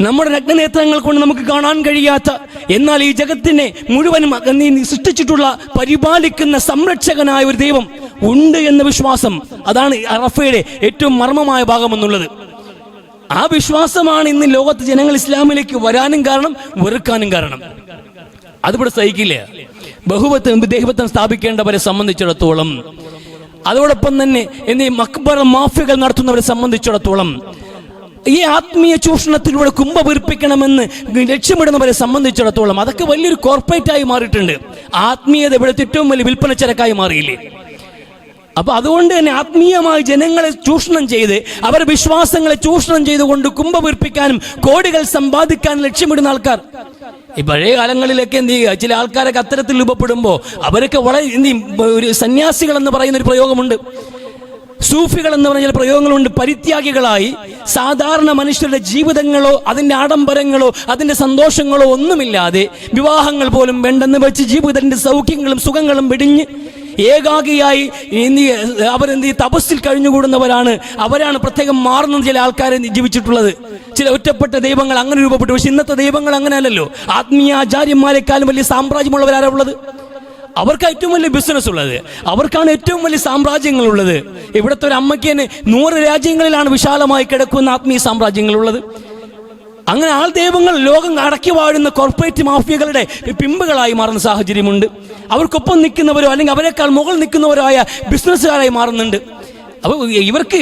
നമ്മുടെ നഗ്നനേത്രങ്ങൾ കൊണ്ട് നമുക്ക് കാണാൻ കഴിയാത്ത, എന്നാൽ ഈ ജഗത്തിനെ മുഴുവനും സൃഷ്ടിച്ചിട്ടുള്ള പരിപാലിക്കുന്ന സംരക്ഷകനായ ഒരു ദൈവം ഉണ്ട് എന്ന വിശ്വാസം, അതാണ് അറഫയുടെ ഏറ്റവും മർമ്മമായ ഭാഗം എന്നുള്ളത്. ആ വിശ്വാസമാണ് ഇന്ന് ലോകത്ത് ജനങ്ങൾ ഇസ്ലാമിലേക്ക് വരാനും കാരണം, വെറുക്കാനും കാരണം. അതിവിടെ സഹിക്കില്ല. ദൈവത്വം സ്ഥാപിക്കേണ്ടവരെ സംബന്ധിച്ചിടത്തോളം, അതോടൊപ്പം തന്നെ എന്നീ മക്ബറ മാഫിയകൾ നടത്തുന്നവരെ സംബന്ധിച്ചിടത്തോളം ഈ ആത്മീയ ചൂഷണത്തിലൂടെ കുംഭവീർപ്പിക്കണമെന്ന് ലക്ഷ്യമിടുന്നവരെ സംബന്ധിച്ചിടത്തോളം അതൊക്കെ വലിയൊരു കോർപ്പറേറ്റായി മാറിയിട്ടുണ്ട്. ആത്മീയത ഇവിടുത്തെ ഏറ്റവും വലിയ വിൽപ്പന ചരക്കായി മാറിയില്ലേ? അപ്പൊ അതുകൊണ്ട് തന്നെ ആത്മീയമായി ജനങ്ങളെ ചൂഷണം ചെയ്ത് അവരുടെ വിശ്വാസങ്ങളെ ചൂഷണം ചെയ്തുകൊണ്ട് കുംഭവീർപ്പിക്കാനും കോടികൾ സമ്പാദിക്കാനും ലക്ഷ്യമിടുന്ന ആൾക്കാർ ഈ പഴയ കാലങ്ങളിലൊക്കെ എന്ത് ചെയ്യുക, ചില ആൾക്കാരൊക്കെ അത്തരത്തിൽ രൂപപ്പെടുമ്പോൾ അവരൊക്കെ വളരെ ഒരു സന്യാസികൾ എന്ന് പറയുന്ന ഒരു പ്രയോഗമുണ്ട്, സൂഫികൾ എന്ന് പറഞ്ഞ പ്രയോഗങ്ങളുണ്ട്. പരിത്യാഗികളായി സാധാരണ മനുഷ്യരുടെ ജീവിതങ്ങളോ അതിൻ്റെ ആഡംബരങ്ങളോ അതിൻ്റെ സന്തോഷങ്ങളോ ഒന്നുമില്ലാതെ വിവാഹങ്ങൾ പോലും വേണ്ടെന്ന് വെച്ച് ജീവിതത്തിൻ്റെ സൗഖ്യങ്ങളും സുഖങ്ങളും വെടിഞ്ഞ് ഏകാഗിയായി അവരെന്ത് തപസ്സിൽ കഴിഞ്ഞുകൂടുന്നവരാണ്. അവരാണ് പ്രത്യേകം മാറുന്നത് ചില ആൾക്കാരെ ജീവിച്ചിട്ടുള്ളത്. ചില ഒറ്റപ്പെട്ട ദൈവങ്ങൾ അങ്ങനെ രൂപപ്പെട്ടു. പക്ഷെ ഇന്നത്തെ ദൈവങ്ങൾ അങ്ങനെ അല്ലല്ലോ. ആത്മീയ ആചാര്യന്മാരെക്കാളും വലിയ സാമ്രാജ്യമുള്ളവരാരാ ഉള്ളത്? അവർക്ക് ഏറ്റവും വലിയ ബിസിനസ് ഉള്ളത്, അവർക്കാണ് ഏറ്റവും വലിയ സാമ്രാജ്യങ്ങളുള്ളത്. ഇവിടുത്തെ ഒരു അമ്മയ്ക്ക് തന്നെ 100 രാജ്യങ്ങളിലാണ് വിശാലമായി കിടക്കുന്ന ആത്മീയ സാമ്രാജ്യങ്ങളുള്ളത്. അങ്ങനെ ആൾ ദൈവങ്ങൾ ലോകം അടക്കി വാഴുന്ന കോർപ്പറേറ്റ് മാഫിയകളുടെ പിമ്പുകളായി മാറുന്ന സാഹചര്യമുണ്ട്. അവർക്കൊപ്പം നിൽക്കുന്നവരോ അല്ലെങ്കിൽ അവരെക്കാൾ മുകളിൽ നിൽക്കുന്നവരോ ആയ ബിസിനസ്സുകാരായി മാറുന്നുണ്ട്. അപ്പോൾ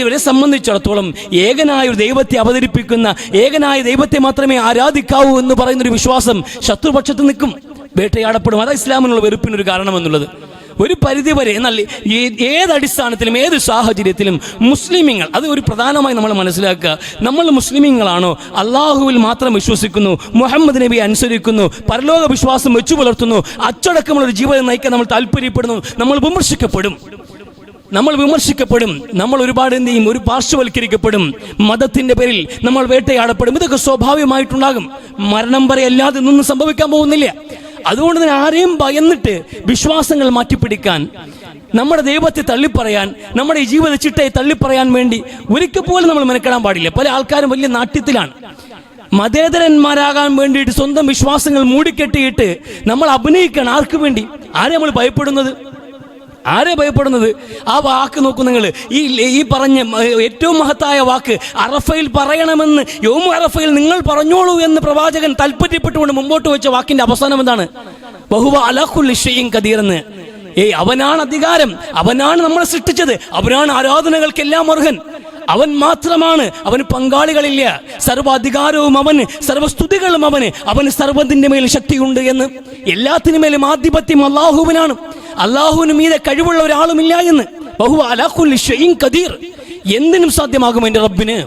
ഇവരെ സംബന്ധിച്ചിടത്തോളം ഏകനായ ഒരു ദൈവത്തെ അവതരിപ്പിക്കുന്ന, ഏകനായ ദൈവത്തെ മാത്രമേ ആരാധിക്കാവൂ എന്ന് പറയുന്നൊരു വിശ്വാസം ശത്രുപക്ഷത്ത് നിൽക്കും, വേട്ടയാടപ്പെടും. അതാ ഇസ്ലാമിനുള്ള വെറുപ്പിനൊരു കാരണമെന്നുള്ളത്. ഒരു പരിധിവരെ, എന്നാൽ ഏതടിസ്ഥാനത്തിലും ഏത് സാഹചര്യത്തിലും മുസ്ലിമീങ്ങൾ, അത് ഒരു പ്രധാനമായി നമ്മൾ മനസ്സിലാക്കുക. നമ്മൾ മുസ്ലിമീങ്ങളാണോ അള്ളാഹുവിൽ മാത്രം വിശ്വസിക്കുന്നു, മുഹമ്മദ് നബിയെ അനുസരിക്കുന്നു, പരലോക വിശ്വാസം വെച്ചു പുലർത്തുന്നു, അച്ചടക്കമുള്ള ഒരു ജീവിതം നയിക്കാൻ നമ്മൾ താല്പര്യപ്പെടുന്നു, നമ്മൾ വിമർശിക്കപ്പെടും. നമ്മൾ ഒരുപാട് എന്ത് ചെയ്യും, ഒരു പാർശ്വവൽക്കരിക്കപ്പെടും. മതത്തിന്റെ പേരിൽ നമ്മൾ വേട്ടയാടപ്പെടും. ഇതൊക്കെ സ്വാഭാവികമായിട്ടുണ്ടാകും. മരണം വരെ അല്ലാതെ ഒന്നും സംഭവിക്കാൻ പോകുന്നില്ല. അതുകൊണ്ട് തന്നെ ആരെയും ഭയന്നിട്ട് വിശ്വാസങ്ങൾ മാറ്റിപ്പിടിക്കാൻ, നമ്മുടെ ദൈവത്തെ തള്ളിപ്പറയാൻ, നമ്മുടെ ഈ ജീവിത ചിട്ടയെ തള്ളിപ്പറയാൻ വേണ്ടി ഒരിക്കൽ പോലും നമ്മൾ മെനക്കെടാൻ പാടില്ല. പല ആൾക്കാരും വലിയ നാട്യത്തിലാണ്. മതേതരന്മാരാകാൻ വേണ്ടിയിട്ട് സ്വന്തം വിശ്വാസങ്ങൾ മൂടിക്കെട്ടിയിട്ട് നമ്മൾ അഭിനയിക്കണം. ആർക്ക് വേണ്ടി? ആരെ നമ്മൾ ഭയപ്പെടുന്നത്? ആ വാക്ക് നോക്കൂ നിങ്ങൾ. ഈ പറഞ്ഞ ഏറ്റവും മഹത്തായ വാക്ക് അറഫയിൽ പറയണമെന്ന്, യൗമ അറഫയിൽ നിങ്ങൾ പറഞ്ഞോളൂ എന്ന് പ്രവാചകൻ താല്പര്യപ്പെട്ടുകൊണ്ട് മുമ്പോട്ട് വെച്ച വാക്കിന്റെ അവസാനം എന്താണ്? വഹുവ അലാ കുല്ലി ഷൈഇൻ ഖദീർ എന്ന്. അവനാണ് അധികാരം, അവനാണ് നമ്മളെ സൃഷ്ടിച്ചത്, അവനാണ് ആരാധനകൾക്കെല്ലാം അർഹൻ, അവൻ മാത്രമാണ്, അവന് പങ്കാളികളില്ല, സർവ്വാധികാരവും അവന്, സർവ്വസ്തുതികളും അവന് സർവ്വത്തിന്റെ മേൽ ശക്തിയുണ്ട് എന്ന്. എല്ലാത്തിനും മേലും ആധിപത്യം അള്ളാഹുവിനാണ്. അള്ളാഹുവിന് മീതെ കഴിവുള്ള ഒരാളുമില്ല എന്ന്. വഹുവ അലാ കുല്ലി ഷൈഇൻ ഖദീർ. എന്തിനും സാധ്യമാകും എൻ്റെ റബ്ബിനെ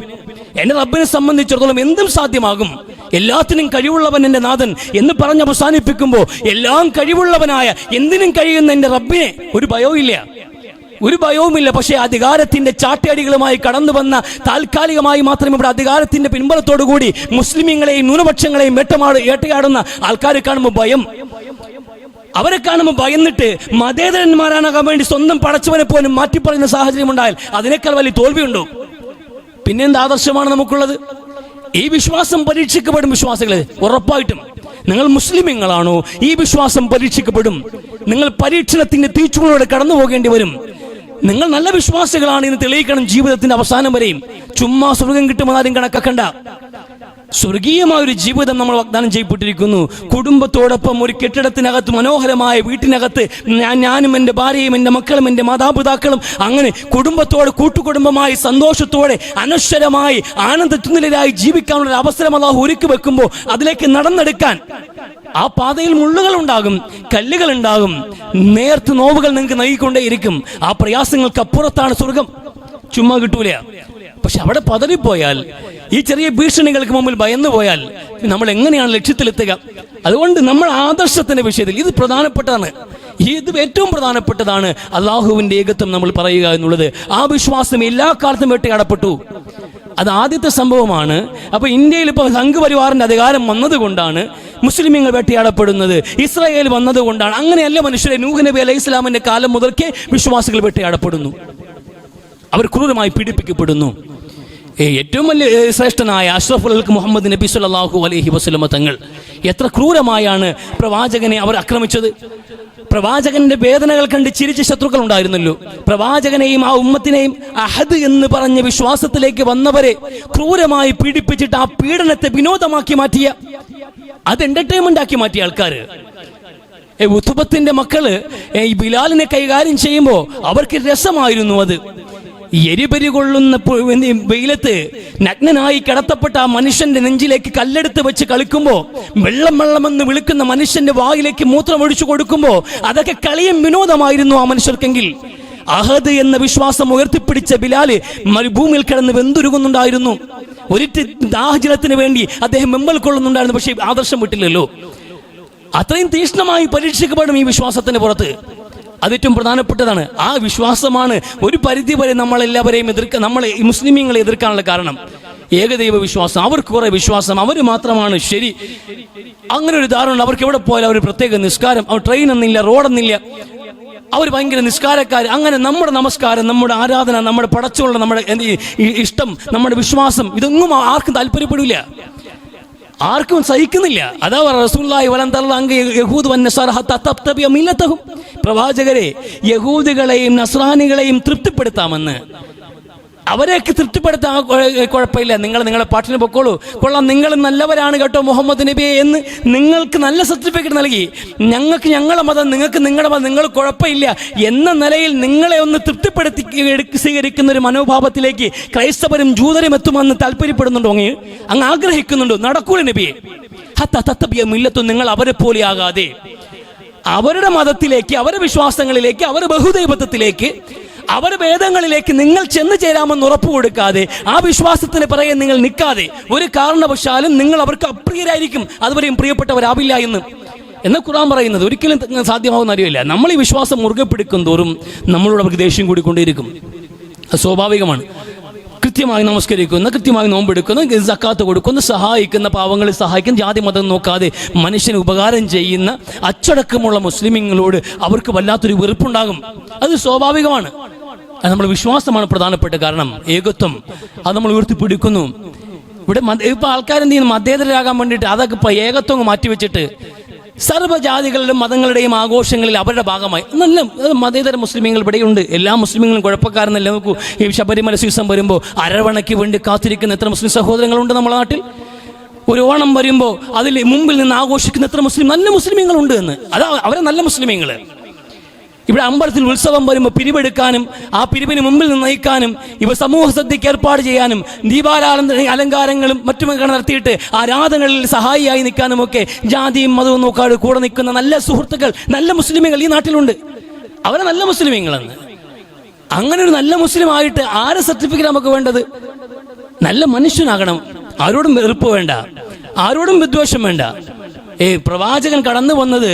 സംബന്ധിച്ചിടത്തോളം എന്തും സാധ്യമാകും. എല്ലാത്തിനും കഴിവുള്ളവൻ എൻ്റെ നാഥൻ എന്ന് പറഞ്ഞ് അവസാനിപ്പിക്കുമ്പോൾ എല്ലാം കഴിവുള്ളവനായ, എന്തിനും കഴിയുന്ന എൻ്റെ റബ്ബിനെ ഒരു ഭയവുമില്ല. പക്ഷേ അധികാരത്തിന്റെ ചാട്ടയടികളുമായി കടന്നു വന്ന, താൽക്കാലികമായി മാത്രം ഇവിടെ അധികാരത്തിന്റെ പിൻബലത്തോടുകൂടി മുസ്ലിമീങ്ങളെയും ന്യൂനപക്ഷങ്ങളെയും വേട്ടയാടുന്ന ആൾക്കാരെ കാണുമ്പോൾ ഭയം. അവരെ കാണുമ്പോൾ ഭയന്നിട്ട് മതേതരന്മാരാകാൻ വേണ്ടി സ്വന്തം പടച്ചവനെ പോലും മാറ്റിപ്പറയുന്ന സാഹചര്യം ഉണ്ടായാൽ അതിനേക്കാൾ വലിയ തോൽവിയുണ്ടോ? പിന്നെന്ത് ആദർശമാണ് നമുക്കുള്ളത്? ഈ വിശ്വാസം പരീക്ഷിക്കപ്പെടും. വിശ്വാസികളെ, ഉറപ്പായിട്ടും നിങ്ങൾ മുസ്ലിമീങ്ങളാണോ, ഈ വിശ്വാസം പരീക്ഷിക്കപ്പെടും. നിങ്ങൾ പരീക്ഷണത്തിന്റെ തീച്ചുകളിലൂടെ കടന്നു പോകേണ്ടി വരും. നിങ്ങൾ നല്ല വിശ്വാസികളാണ് എന്ന് തെളിയിക്കണം ജീവിതത്തിന്റെ അവസാനം വരെയും. ചുമ്മാ സ്വർഗം കിട്ടുമെന്നാരും കണക്കാക്കണ്ട. സ്വർഗീയമായൊരു ജീവിതം നമ്മൾ വാഗ്ദാനം ചെയ്യപ്പെട്ടിരിക്കുന്നു. കുടുംബത്തോടൊപ്പം ഒരു കെട്ടിടത്തിനകത്ത്, മനോഹരമായ വീട്ടിനകത്ത് ഞാനും എൻ്റെ ഭാര്യയും എൻ്റെ മക്കളും എൻ്റെ മാതാപിതാക്കളും അങ്ങനെ കുടുംബത്തോടെ, കൂട്ടുകുടുംബമായി, സന്തോഷത്തോടെ, അനശ്വരമായി, ആനന്ദത്തുനിലായി ജീവിക്കാനുള്ള അവസരം അല്ലാഹു ഒരുക്കി വെക്കുമ്പോൾ അതിലേക്ക് നടന്നെടുക്കാൻ ആ പാതയിൽ മുള്ളുകൾ ഉണ്ടാകും, കല്ലുകൾ ഉണ്ടാകും, നേർത്ത് നോവുകൾ നിങ്ങൾക്ക് നൽകിക്കൊണ്ടേയിരിക്കും. ആ പ്രയാസങ്ങൾക്ക് അപ്പുറത്താണ് സ്വർഗം. ചുമ്മാ കിട്ടൂല. പക്ഷെ അവിടെ പതറിപ്പോയാൽ, ഈ ചെറിയ ഭീഷണികൾക്ക് മുമ്പിൽ ഭയന്നു പോയാൽ നമ്മൾ എങ്ങനെയാണ് ലക്ഷ്യത്തിലെത്തുക? അതുകൊണ്ട് നമ്മൾ ആദർശത്തിന്റെ വിഷയത്തിൽ ഇത് പ്രധാനപ്പെട്ടതാണ്. ഇത് ഏറ്റവും പ്രധാനപ്പെട്ടതാണ്. അള്ളാഹുവിന്റെ ഏകത്വം നമ്മൾ പറയുക എന്നുള്ളത്. ആ വിശ്വാസം എല്ലാ കാലത്തും വേട്ടയാടപ്പെട്ടു. അത് ആദ്യത്തെ സംഭവമാണ്. അപ്പൊ ഇന്ത്യയിൽ ഇപ്പോൾ സംഘപരിവാറിന്റെ അധികാരം വന്നതുകൊണ്ടാണ് മുസ്ലിമീങ്ങൾ വേട്ടയാടപ്പെടുന്നത്. ഇസ്രായേൽ വന്നതുകൊണ്ടാണ്. അങ്ങനെയല്ല മനുഷ്യരെ. നൂഹ് നബി അലൈഹി ഇസ്ലാമിന്റെ കാലം മുതൽക്കേ വിശ്വാസികൾ വേട്ടയാടപ്പെടുന്നു. അവർ ക്രൂരമായി പീഡിപ്പിക്കപ്പെടുന്നു. ഏറ്റവും വലിയ ശ്രേഷ്ഠനായ അഷ്റഫുൽ മുഹമ്മദ് നബി സല്ലല്ലാഹു അലൈഹി വസല്ലമ തങ്ങൾ എത്ര ക്രൂരമായാണ് പ്രവാചകനെ അവർ ആക്രമിച്ചത്. പ്രവാചകന്റെ വേദനകൾ കണ്ട് ചിരിച്ച ശത്രുക്കൾ ഉണ്ടായിരുന്നല്ലോ. പ്രവാചകനെയും ആ ഉമ്മത്തിനെയും അഹദ് എന്ന് പറഞ്ഞ വിശ്വാസത്തിലേക്ക് വന്നവരെ ക്രൂരമായി പീഡിപ്പിച്ചിട്ട് ആ പീഡനത്തെ വിനോദമാക്കി മാറ്റിയ, അത് എന്റർടൈൻമെന്റ് ആക്കി മാറ്റിയ ആൾക്കാർ. ഉത്ബത്തിന്റെ മക്കള് ഈ ബിലാലിനെ കൈകാര്യം ചെയ്യുമ്പോൾ അവർക്ക് രസമായിരുന്നു. അത് എരിപരി കൊള്ളുന്ന വെയിലത്ത് നഗ്നനായി കിടത്തപ്പെട്ട ആ മനുഷ്യന്റെ നെഞ്ചിലേക്ക് കല്ലെടുത്ത് വെച്ച് കളിക്കുമ്പോൾ, വെള്ളം വെള്ളമെന്ന് വിളിക്കുന്ന മനുഷ്യന്റെ വായിലേക്ക് മൂത്രമൊഴിച്ചു കൊടുക്കുമ്പോൾ അതൊക്കെ കളിയും വിനോദമായിരുന്നു ആ മനുഷ്യർക്കെങ്കിൽ, അഹദ് എന്ന വിശ്വാസം ഉയർത്തിപ്പിടിച്ച ബിലാല് മരുഭൂമിയിൽ കിടന്ന് വെന്തുരുകുന്നുണ്ടായിരുന്നു. ഒരിറ്റ് ദാഹജലത്തിന് വേണ്ടി അദ്ദേഹം വെമ്പൽ കൊള്ളുന്നുണ്ടായിരുന്നു. പക്ഷേ ആദർശം വിട്ടില്ലല്ലോ. അത്രയും തീക്ഷ്ണമായി പരീക്ഷിക്കപ്പെടും ഈ വിശ്വാസത്തിന് പുറത്ത്. അതേറ്റവും പ്രധാനപ്പെട്ടതാണ്. ആ വിശ്വാസമാണ് ഒരു പരിധി വരെ നമ്മളെല്ലാവരെയും നമ്മളെ മുസ്ലിമീങ്ങളെ എതിർക്കാനുള്ള കാരണം. ഏകദൈവ വിശ്വാസം, അവർക്ക് കുറെ വിശ്വാസം, അവർ മാത്രമാണ് ശരി, അങ്ങനെ ഒരു ധാരണ. അവർക്ക് എവിടെ പോയാലും അവർ പ്രത്യേക നിസ്കാരം, അവർ ട്രെയിൻ എന്നില്ല, റോഡെന്നില്ല, അവർ ഭയങ്കര നിസ്കാരക്കാർ. അങ്ങനെ നമ്മുടെ നമസ്കാരം, നമ്മുടെ ആരാധന, നമ്മുടെ പടച്ചുള്ള നമ്മുടെ ഇഷ്ടം, നമ്മുടെ വിശ്വാസം, ഇതൊന്നും ആർക്കും താല്പര്യപ്പെടില്ല, ആർക്കും സഹിക്കുന്നില്ല. അതാ റസൂലുള്ളാഹി യഹൂദ് വന്നസറ ഹത്ത തബ്തബിയ മില്ലതഹും, പ്രവാചകരെ യഹൂദികളെയും നസ്രാനികളെയും തൃപ്തിപ്പെടുത്താമെന്ന്. അവരെയൊക്കെ തൃപ്തിപ്പെടുത്താൻ കുഴപ്പമില്ല, നിങ്ങളെ പാട്ടിന് പൊക്കോളൂ, കൊള്ളാം, നിങ്ങൾ നല്ലവരാണ് കേട്ടോ മുഹമ്മദ് നബിയെ എന്ന് നിങ്ങൾക്ക് നല്ല സർട്ടിഫിക്കറ്റ് നൽകി, ഞങ്ങൾക്ക് ഞങ്ങളുടെ മതം, നിങ്ങൾക്ക് നിങ്ങളുടെ മതം, നിങ്ങൾ കുഴപ്പമില്ല എന്ന നിലയിൽ നിങ്ങളെ ഒന്ന് തൃപ്തിപ്പെടുത്തി സ്വീകരിക്കുന്ന ഒരു മനോഭാവത്തിലേക്ക് ക്രൈസ്തവരും ജൂതരും എത്തുമെന്ന് താല്പര്യപ്പെടുന്നുണ്ടോ? അങ്ങ് ആഗ്രഹിക്കുന്നുണ്ടോ? നടക്കൂല നബിയെ. മില്ലത്തും, നിങ്ങൾ അവരെ പോലെ ആകാതെ അവരുടെ മതത്തിലേക്ക്, അവരുടെ വിശ്വാസങ്ങളിലേക്ക്, അവരുടെ ബഹുദൈവത്വത്തിലേക്ക്, അവരുടെ വേദങ്ങളിലേക്ക് നിങ്ങൾ ചെന്ന് ചേരാമെന്ന് ഉറപ്പ് കൊടുക്കാതെ, ആ വിശ്വാസത്തിന് പിറകെ നിങ്ങൾ നിൽക്കാതെ, ഒരു കാരണവശാലും നിങ്ങൾ അവർക്ക് അപ്രിയരായിരിക്കും, അതുവരെയും പ്രിയപ്പെട്ടവരാവില്ല എന്ന് ഖുർആൻ പറയുന്നത് ഒരിക്കലും സാധ്യമാവുന്ന അറിയില്ല. നമ്മൾ ഈ വിശ്വാസം മുറുകെ പിടിക്കും തോറും നമ്മളോട് അവർക്ക് ദേഷ്യം കൂടിക്കൊണ്ടേയിരിക്കും. അത് സ്വാഭാവികമാണ്. കൃത്യമായി നമസ്കരിക്കുന്ന, കൃത്യമായി നോമ്പെടുക്കുന്ന, സക്കാത്ത് കൊടുക്കുന്ന, സഹായിക്കുന്ന, പാവങ്ങളെ സഹായിക്കുന്ന, ജാതി മതം നോക്കാതെ മനുഷ്യന് ഉപകാരം ചെയ്യുന്ന അച്ചടക്കമുള്ള മുസ്ലിമീങ്ങളോട് അവർക്ക് വല്ലാത്തൊരു വെറുപ്പുണ്ടാകും. അത് സ്വാഭാവികമാണ്. അത് നമ്മുടെ വിശ്വാസമാണ് പ്രധാനപ്പെട്ട കാരണം. ഏകത്വം അത് നമ്മൾ ഉയർത്തിപ്പിടിക്കുന്നു. ഇവിടെ ഇപ്പൊ ആൾക്കാരെന്ത് ചെയ്യുന്നു? മതേതരരാകാൻ വേണ്ടിയിട്ട് അതൊക്കെ ഇപ്പൊ ഏകത്വം മാറ്റിവെച്ചിട്ട് സർവ്വജാതികളുടെയും മതങ്ങളുടെയും ആഘോഷങ്ങളിൽ അവരുടെ ഭാഗമായി നല്ല മതേതര മുസ്ലിമീങ്ങൾ ഇവിടെയുണ്ട്. എല്ലാ മുസ്ലിമീങ്ങളും കുഴപ്പക്കാരെന്നല്ല. നോക്കൂ, ഈ ശബരിമല സീസൺ വരുമ്പോൾ അരവണയ്ക്ക് വേണ്ടി കാത്തിരിക്കുന്ന എത്ര മുസ്ലിം സഹോദരങ്ങളുണ്ട് നമ്മുടെ നാട്ടിൽ. ഒരു ഓണം വരുമ്പോൾ അതിൽ മുമ്പിൽ നിന്ന് ആഘോഷിക്കുന്ന എത്ര നല്ല മുസ്ലിമീങ്ങളുണ്ട് എന്ന്. അതാ അവരെ നല്ല മുസ്ലിമീങ്ങൾ. ഇവിടെ അമ്പലത്തിൽ ഉത്സവം വരുമ്പോൾ പിരിവെടുക്കാനും ആ പിരിവിന് മുമ്പിൽ നിന്ന് നയിക്കാനും ഇവ സമൂഹ സദ്യക്ക് ഏർപ്പാട് ചെയ്യാനും അലങ്കാരങ്ങളും മറ്റുമൊക്കെ നടത്തിയിട്ട് ആരാധനകളിൽ സഹായിയായി നിൽക്കാനും ഒക്കെ ജാതിയും മതവും നോക്കാതെ കൂടെ നിൽക്കുന്ന നല്ല സുഹൃത്തുക്കൾ, നല്ല മുസ്ലിമീങ്ങൾ ഈ നാട്ടിലുണ്ട്. അവരെ നല്ല മുസ്ലിമീങ്ങളെന്ന്. അങ്ങനെ ഒരു നല്ല മുസ്ലിം ആയിട്ട് ആരെ സർട്ടിഫിക്കറ്റ് നമുക്ക് വേണ്ടത്? നല്ല മനുഷ്യനാകണം. ആരോടും വെറുപ്പ് വേണ്ട, ആരോടും വിദ്വേഷം വേണ്ട. പ്രവാചകൻ കടന്നു വന്നത്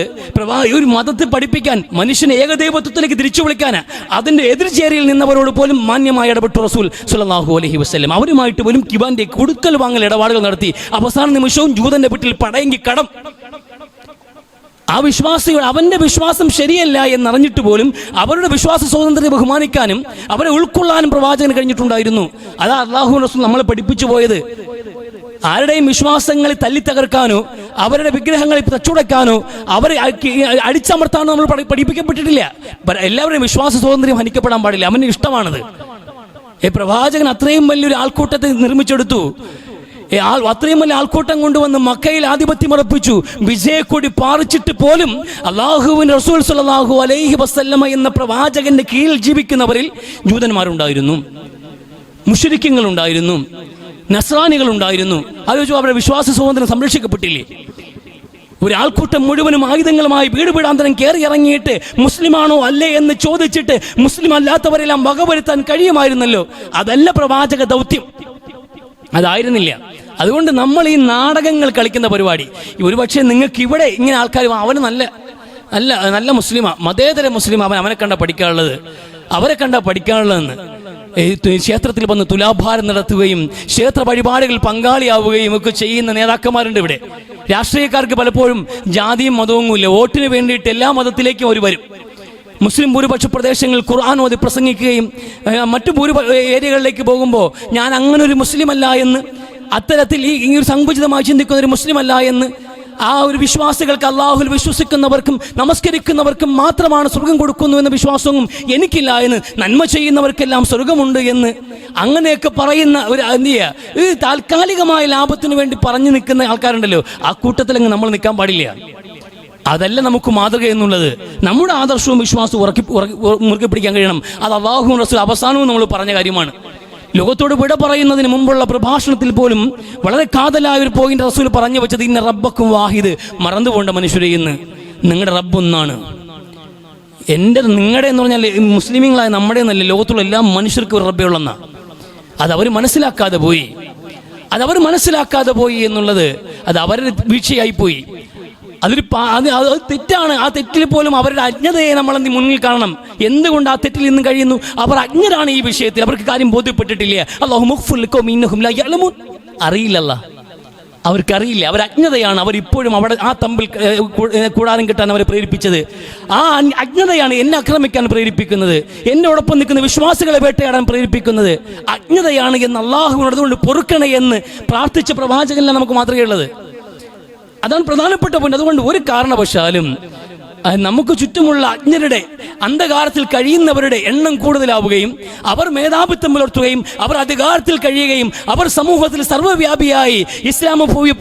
ഒരു മതത്തെ പഠിപ്പിക്കാൻ, മനുഷ്യനെ ഏകദൈവത്വത്തിലേക്ക് തിരിച്ചു വിളിക്കാനാ. അതിന്റെ എതിർചേരിയിൽ നിന്നവരോട് പോലും മാന്യമായി ഇടപെട്ടു റസൂൽ സ്വല്ലല്ലാഹു അലൈഹി വസല്ലം. അവരുമായിട്ട് പോലും കിബാന്റെ കൊടുക്കൽ വാങ്ങൽ ഇടപാടുകൾ നടത്തി. അവസാന നിമിഷവും ജൂതന്റെ വീട്ടിൽ പടയെങ്കിൽ കടം. ആ വിശ്വാസികൾ അവന്റെ വിശ്വാസം ശരിയല്ല എന്നറിഞ്ഞിട്ട് പോലും അവരുടെ വിശ്വാസ സ്വാതന്ത്ര്യത്തെ ബഹുമാനിക്കാനും അവരെ ഉൾക്കൊള്ളാനും പ്രവാചകന് കഴിഞ്ഞിട്ടുണ്ടായിരുന്നു. അതാ അല്ലാഹു റസൂൽ നമ്മളെ പഠിപ്പിച്ചു പോയത്. ആരുടെയും വിശ്വാസങ്ങളെ തല്ലി തകർക്കാനോ അവരുടെ വിഗ്രഹങ്ങളെ തച്ചുടയ്ക്കാനോ അവരെ അടിച്ചമർത്താനോ നമ്മൾ പഠിപ്പിക്കപ്പെട്ടിട്ടില്ല. എല്ലാവരുടെയും വിശ്വാസ സ്വാതന്ത്ര്യം ഹനിക്കപ്പെടാൻ പാടില്ല. അവന് ഇഷ്ടമാണത്. പ്രവാചകൻ അത്രയും വലിയൊരു ആൾക്കൂട്ടത്തെ നിർമ്മിച്ചെടുത്തു. അത്രയും വലിയ ആൾക്കൂട്ടം കൊണ്ടുവന്ന് മക്കയിൽ ആധിപത്യം ഉറപ്പിച്ചു. വിജയക്കൊടി പാറിച്ചിട്ട് പോലും അല്ലാഹുവിന്റെ റസൂൽ സ്വല്ലല്ലാഹു അലൈഹി വസല്ലമ എന്ന പ്രവാചകന്റെ കീഴിൽ ജീവിക്കുന്നവരിൽ ജൂതന്മാരുണ്ടായിരുന്നു, മുശ്രിക്കുകളുണ്ടായിരുന്നു, നസ്രാനികൾ ഉണ്ടായിരുന്നു. ആലോചിച്ചു, അവരുടെ വിശ്വാസ സ്വാതന്ത്ര്യം സംരക്ഷിക്കപ്പെട്ടില്ലേ? ഒരു ആൾക്കൂട്ടം മുഴുവനും ആയുധങ്ങളുമായി വീട് വീടാന്തരം കയറി ഇറങ്ങിയിട്ട് മുസ്ലിമാണോ അല്ലേ എന്ന് ചോദിച്ചിട്ട് മുസ്ലിം അല്ലാത്തവരെല്ലാം വകവരുത്താൻ കഴിയുമായിരുന്നല്ലോ. അതല്ല പ്രവാചക ദൗത്യം, അതായിരുന്നില്ല. അതുകൊണ്ട് നമ്മൾ ഈ നാടകങ്ങൾ കളിക്കുന്ന പരിപാടി, ഒരുപക്ഷെ നിങ്ങൾക്ക് ഇവിടെ ഇങ്ങനെ ആൾക്കാർ അവന് നല്ല മുസ്ലിമാ, മതേതര മുസ്ലിം, അവനെ കണ്ട പഠിക്കാനുള്ളത്, അവരെ കണ്ട പഠിക്കാനുള്ളതെന്ന് ക്ഷേത്രത്തിൽ വന്ന് തുലാഭാരം നടത്തുകയും ക്ഷേത്ര വഴിപാടുകൾ പങ്കാളിയാവുകയും ഒക്കെ ചെയ്യുന്ന നേതാക്കന്മാരുണ്ട് ഇവിടെ. രാഷ്ട്രീയക്കാർക്ക് പലപ്പോഴും ജാതിയും മതവും ഇല്ല. വോട്ടിന് വേണ്ടിയിട്ട് എല്ലാ മതത്തിലേക്കും അവർ വരും. മുസ്ലിം ഭൂരിപക്ഷ പ്രദേശങ്ങളിൽ ഖുർആൻ ഓതി പ്രസംഗിക്കുകയും മറ്റു ഏരിയകളിലേക്ക് പോകുമ്പോൾ ഞാൻ അങ്ങനെ ഒരു മുസ്ലിം അല്ല എന്ന്, അത്തരത്തിൽ ഈ ഒരു സങ്കുചിതമായി ചിന്തിക്കുന്ന ഒരു മുസ്ലിം അല്ല എന്ന്, ആ ഒരു വിശ്വാസികൾക്ക്, അള്ളാഹുൽ വിശ്വസിക്കുന്നവർക്കും നമസ്കരിക്കുന്നവർക്കും മാത്രമാണ് സ്വർഗം കൊടുക്കുന്നു എന്ന വിശ്വാസവും എനിക്കില്ല എന്ന്, നന്മ ചെയ്യുന്നവർക്കെല്ലാം സ്വർഗമുണ്ട് എന്ന് അങ്ങനെയൊക്കെ പറയുന്ന ഒരു ഈ താൽക്കാലികമായ ലാഭത്തിന് വേണ്ടി പറഞ്ഞു നിൽക്കുന്ന ആൾക്കാരുണ്ടല്ലോ, ആ കൂട്ടത്തിലങ്ങ് നമ്മൾ നിൽക്കാൻ പാടില്ല. അതല്ല നമുക്ക് മാതൃക എന്നുള്ളത്. നമ്മുടെ ആദർശവും വിശ്വാസവും മുറുകെ പിടിക്കാൻ കഴിയണം. അത് അല്ലാഹു റസൂൽ അവസാനവും നമ്മൾ പറഞ്ഞ കാര്യമാണ്. ലോകത്തോട് വിട പറയുന്നതിന് മുമ്പുള്ള പ്രഭാഷണത്തിൽ പോലും വളരെ കാതലായ ഒരു പോയിന്റ് റസൂൽ പറഞ്ഞു വെച്ചത്, ഇന്ന റബ്ബക്കും വാഹിദ്, മറന്നുപോണ്ട മനുഷ്യരെ എന്ന് നിങ്ങളുടെ റബ്ബൊന്നാണ്. നിങ്ങളുടെ എന്ന് പറഞ്ഞാൽ മുസ്ലിമീങ്ങളായ നമ്മുടെ എന്നല്ല, ലോകത്തുള്ള എല്ലാ മനുഷ്യർക്കും ഒരു റബ്ബേ ഉള്ളെന്നാണ്. അതവർ മനസ്സിലാക്കാതെ പോയി എന്നുള്ളത് അത് അവരുടെ വീഴ്ചയായിപ്പോയി. അത് തെറ്റാണ്. ആ തെറ്റിൽ പോലും അവരുടെ അജ്ഞതയെ നമ്മൾ മുന്നിൽ കാണണം. എന്തുകൊണ്ട് ആ തെറ്റിൽ നിന്ന് കഴിയുന്നു? അവർ അജ്ഞരാണ് ഈ വിഷയത്തിൽ. അവർക്ക് കാര്യം ബോധ്യപ്പെട്ടിട്ടില്ല. അല്ലാഹു മുഖ്ഫുൽ ഖൗമി ഇന്നഹും ലാ യഅലമൂൻ. അറിയില്ലല്ല, അവർക്കറിയില്ല. അവർ അജ്ഞതയാണ്. അവരിപ്പോഴും അവിടെ ആ തമ്പിൽ കൂടാരം കെട്ടാൻ അവരെ പ്രേരിപ്പിച്ചത്. ആ അജ്ഞതയാണ് എന്നെ ആക്രമിക്കാൻ പ്രേരിപ്പിക്കുന്നത്, എന്നോടൊപ്പം നിൽക്കുന്ന വിശ്വാസികളെ വേട്ടയാടാൻ പ്രേരിപ്പിക്കുന്നത്. അജ്ഞതയാണ് എന്ന് അള്ളാഹുവിനോട് അതുകൊണ്ട് പൊറുക്കണേ എന്ന് പ്രാർത്ഥിച്ച പ്രവാചകനിലാണ് നമുക്ക് മാതൃകയുള്ളത്. അതാണ് പ്രധാനപ്പെട്ട പോയിന്റ്. അതുകൊണ്ട് ഒരു കാരണവശാലും നമുക്ക് ചുറ്റുമുള്ള അജ്ഞരുടെ, അന്ധകാരത്തിൽ കഴിയുന്നവരുടെ എണ്ണം കൂടുതലാവുകയും അവർ മേധാവിത്വം പുലർത്തുകയും അവർ അധികാരത്തിൽ കഴിയുകയും അവർ സമൂഹത്തിൽ സർവ്വവ്യാപിയായി ഇസ്ലാമോഫോബിയ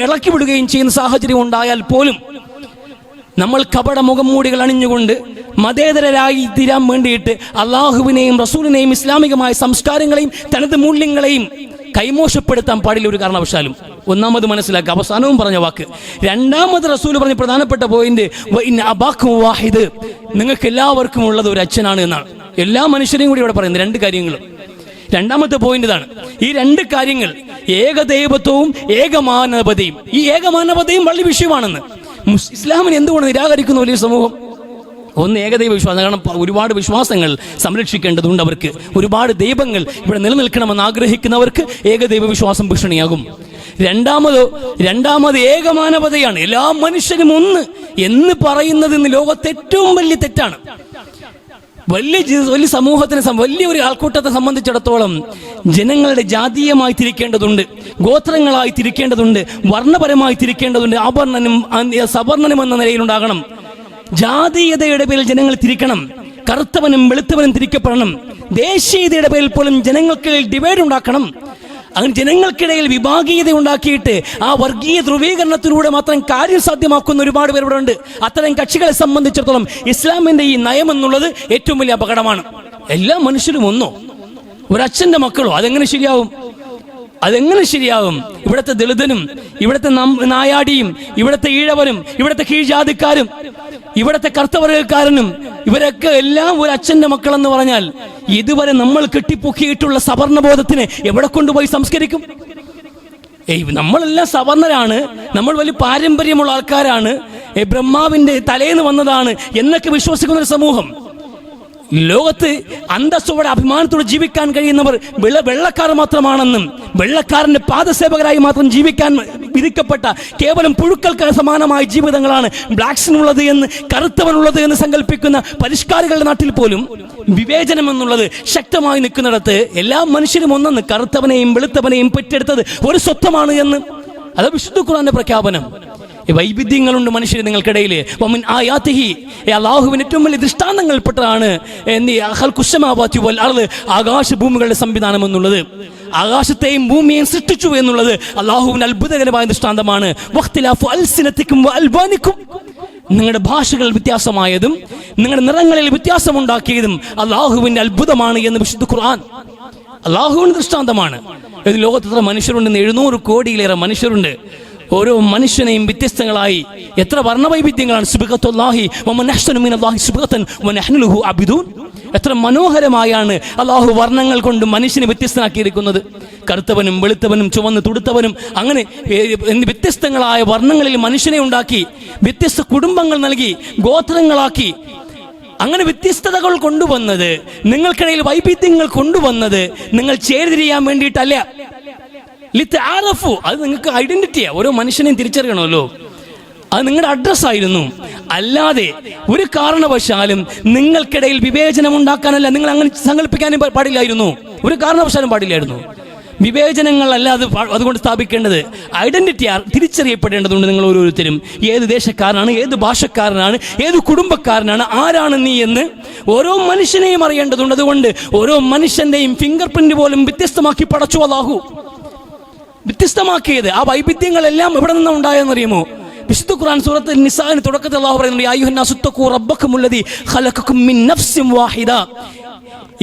ഇളക്കി വിടുകയും ചെയ്യുന്ന സാഹചര്യം ഉണ്ടായാൽ പോലും നമ്മൾ കപട മുഖംമൂടികൾ അണിഞ്ഞുകൊണ്ട് മതേതരരായി തീരാൻ വേണ്ടിയിട്ട് അള്ളാഹുവിനെയും റസൂലിനെയും ഇസ്ലാമികമായ സംസ്കാരങ്ങളെയും തനത് മൂല്യങ്ങളെയും കൈമോശപ്പെടുത്താൻ പാടില്ല ഒരു കാരണവശാലും. ഒന്നാമത് മനസ്സിലാക്കുക, അവസാനവും പറഞ്ഞ വാക്ക്. രണ്ടാമത് റസൂൽ പറഞ്ഞ പ്രധാനപ്പെട്ട പോയിന്റ്, വാഹിദ്, നിങ്ങൾക്ക് എല്ലാവർക്കും ഉള്ളത് ഒരു അച്ഛനാണ് എന്നാണ്. എല്ലാ മനുഷ്യരെയും കൂടി ഇവിടെ പറയുന്നത് രണ്ട് കാര്യങ്ങളും. രണ്ടാമത്തെ പോയിന്റ് ഇതാണ്. ഈ രണ്ട് കാര്യങ്ങൾ, ഏകദൈവത്വവും ഏകമാനവതയും. ഈ ഏകമാനവതയും വലിയ വിഷയമാണെന്ന് ഇസ്ലാമിന് എന്തുകൊണ്ട് നിരാകരിക്കുന്നു വലിയ സമൂഹം? ഒന്ന് ഏകദൈവ വിശ്വാസം. കാരണം ഒരുപാട് വിശ്വാസങ്ങൾ സംരക്ഷിക്കേണ്ടതുണ്ട്. അവർക്ക് ഒരുപാട് ദൈവങ്ങൾ ഇവിടെ നിലനിൽക്കണമെന്ന് ആഗ്രഹിക്കുന്നവർക്ക് ഏകദൈവ വിശ്വാസം ഭീഷണിയാകും. രണ്ടാമത് ഏകമാനവതയാണ്. എല്ലാ മനുഷ്യരും ഒന്ന് എന്ന് പറയുന്നത് ഇന്ന് ലോകത്തെ ഏറ്റവും വലിയ തെറ്റാണ്. വലിയ സമൂഹത്തിന്, വലിയൊരു ആൾക്കൂട്ടത്തെ സംബന്ധിച്ചിടത്തോളം ജനങ്ങളുടെ ജാതീയമായി തിരിക്കേണ്ടതുണ്ട്, ഗോത്രങ്ങളായി തിരിക്കേണ്ടതുണ്ട്, വർണ്ണപരമായി തിരിക്കേണ്ടതുണ്ട്. അവർണ്ണനും സവർണ്ണനും എന്ന നിലയിലുണ്ടാകണം. ജാതീയതയുടെ പേരിൽ ജനങ്ങൾ തിരിക്കണം. കറുത്തവനും വെളുത്തവനും തിരിക്കപ്പെടണം. ദേശീയതയുടെ പേരിൽ പോലും ജനങ്ങൾക്കിടയിൽ ഡിവൈഡ് ഉണ്ടാക്കണം. അങ്ങനെ ജനങ്ങൾക്കിടയിൽ വിഭാഗീയത ഉണ്ടാക്കിയിട്ട് ആ വർഗീയ ധ്രുവീകരണത്തിലൂടെ മാത്രം കാര്യം സാധ്യമാക്കുന്ന ഒരുപാട് പേർ ഇവിടെ ഉണ്ട്. അത്തരം കക്ഷികളെ സംബന്ധിച്ചിടത്തോളം ഇസ്ലാമിന്റെ ഈ നയം എന്നുള്ളത് ഏറ്റവും വലിയ അപകടമാണ്. എല്ലാ മനുഷ്യരും ഒന്നോ, ഒരച്ഛന്റെ മക്കളോ, അതെങ്ങനെ ശരിയാവും? ഇവിടുത്തെ ദളിതനും ഇവിടുത്തെ നായാടിയും ഇവിടുത്തെ ഈഴവനും ഇവിടുത്തെ കീഴ്ജാതിക്കാരും ഇവിടുത്തെ കർത്തവർഗക്കാരനും ഇവരൊക്കെ എല്ലാം ഒരു അച്ഛന്റെ മക്കളെന്ന് പറഞ്ഞാൽ ഇതുവരെ നമ്മൾ കെട്ടിപ്പൊക്കിയിട്ടുള്ള സവർണബോധത്തിനെ എവിടെ കൊണ്ടുപോയി സംസ്കരിക്കും? നമ്മളെല്ലാം സവർണരാണ്, നമ്മൾ വലിയ പാരമ്പര്യമുള്ള ആൾക്കാരാണ്, ബ്രഹ്മാവിന്റെ തലേന്ന് വന്നതാണ് എന്നൊക്കെ വിശ്വസിക്കുന്ന ഒരു സമൂഹം. ലോകത്ത് അന്തസ്സോടെ അഭിമാനത്തോടെ ജീവിക്കാൻ കഴിയുന്നവർ വെള്ളക്കാർ മാത്രമാണെന്നും വെള്ളക്കാരന്റെ പാദസേവകരായി മാത്രം ജീവിക്കാൻ വിധിക്കപ്പെട്ട കേവലം പുഴുക്കൾക്ക് സമാനമായ ജീവിതങ്ങളാണ് ബ്ലാക്സിനുള്ളത് എന്ന്, കറുത്തവനുള്ളത് എന്ന് സങ്കല്പിക്കുന്ന പരിഷ്കാരികളുടെ നാട്ടിൽ പോലും വിവേചനം എന്നുള്ളത് ശക്തമായി നിൽക്കുന്നിടത്ത് എല്ലാ മനുഷ്യരും ഒന്നെന്ന്, കറുത്തവനെയും വെളുത്തവനെയും പെറ്റെടുത്തത് ഒരു സ്വത്വമാണ് എന്ന്, അത് വിശുദ്ധ ഖുർആന്റെ പ്രഖ്യാപനം. വൈവിധ്യങ്ങളുണ്ട് മനുഷ്യർ നിങ്ങൾക്കിടയിൽ. അല്ലാഹുവിന്റെ ഏറ്റവും വലിയ ദൃഷ്ടാന്തങ്ങൾപ്പെട്ടതാണ് ആകാശഭൂമികളുടെ സംവിധാനം എന്നുള്ളത്. ആകാശത്തെയും ഭൂമിയെയും സൃഷ്ടിച്ചു എന്നുള്ളത് അല്ലാഹുവിന്റെ അത്ഭുതകരമായ ദൃഷ്ടാന്തമാണ്. നിങ്ങളുടെ ഭാഷകൾ വ്യത്യാസമായതും നിങ്ങളുടെ നിറങ്ങളിൽ വ്യത്യാസമുണ്ടാക്കിയതും അല്ലാഹുവിന്റെ അത്ഭുതമാണ് എന്ന് വിശുദ്ധ ഖുർആൻ. അല്ലാഹുവിന്റെ ദൃഷ്ടാന്തമാണ്. ലോകത്ത് മനുഷ്യരുണ്ട്, 700 കോടിയിലേറെ മനുഷ്യരുണ്ട്. ഓരോ മനുഷ്യനെയും വ്യത്യസ്തങ്ങളായി എത്ര വർണ്ണവൈവിധ്യങ്ങളാണ്. എത്ര മനോഹരമായാണ് അല്ലാഹു വർണ്ണങ്ങൾ കൊണ്ട് മനുഷ്യനെ വ്യത്യസ്തനാക്കിയിരിക്കുന്നത്. കറുത്തവനും വെളുത്തവനും ചുവന്ന് തുടുത്തവനും അങ്ങനെ വ്യത്യസ്തങ്ങളായ വർണ്ണങ്ങളിൽ മനുഷ്യനെ ഉണ്ടാക്കി, വ്യത്യസ്ത കുടുംബങ്ങൾ നൽകി, ഗോത്രങ്ങളാക്കി. അങ്ങനെ വ്യത്യസ്തതകൾ കൊണ്ടുവന്നത്, നിങ്ങൾക്കിടയിൽ വൈവിധ്യങ്ങൾ കൊണ്ടുവന്നത് നിങ്ങൾ ചേരിതിരിയാൻ വേണ്ടിയിട്ടല്ല. അത് നിങ്ങൾക്ക് ഐഡന്റിറ്റിയാ. ഓരോ മനുഷ്യനെയും തിരിച്ചറിയണമല്ലോ. അത് നിങ്ങളുടെ അഡ്രസ്സായിരുന്നു. അല്ലാതെ ഒരു കാരണവശാലും നിങ്ങൾക്കിടയിൽ വിവേചനം ഉണ്ടാക്കാനല്ല, നിങ്ങൾ അങ്ങനെ സങ്കല്പിക്കാനും പാടില്ലായിരുന്നു. ഒരു കാരണവശാലും പാടില്ലായിരുന്നു. വിവേചനങ്ങളല്ല അതുകൊണ്ട് സ്ഥാപിക്കേണ്ടത്. ഐഡന്റിറ്റി തിരിച്ചറിയപ്പെടേണ്ടതുണ്ട്. നിങ്ങൾ ഓരോരുത്തരും ഏത് ദേശക്കാരനാണ്, ഏത് ഭാഷക്കാരനാണ്, ഏത് കുടുംബക്കാരനാണ്, ആരാണ് നീ എന്ന് ഓരോ മനുഷ്യനെയും അറിയേണ്ടതുണ്ട്. അതുകൊണ്ട് ഓരോ മനുഷ്യന്റെയും ഫിംഗർ പ്രിന്റ് പോലും വ്യത്യസ്തമാക്കി പടച്ചു അല്ലാഹു. വ്യത്യസ്തമാക്കിയത് ആ വൈവിധ്യങ്ങളെല്ലാം എവിടെ നിന്നാണ് ഉണ്ടായെന്നറിയുമോ? വിശുദ്ധ ഖുർആൻ സൂറത്തുൽ നിസാഇന്റെ തുടക്കത്തിൽ അല്ലാഹു പറയുന്നുണ്ട്, യാ അയ്യുഹന്നാസു തഖൂ റബ്ബക്കുമുല്ലദീ ഖലഖക്കും മിൻ നഫ്സിൻ വാഹിദ.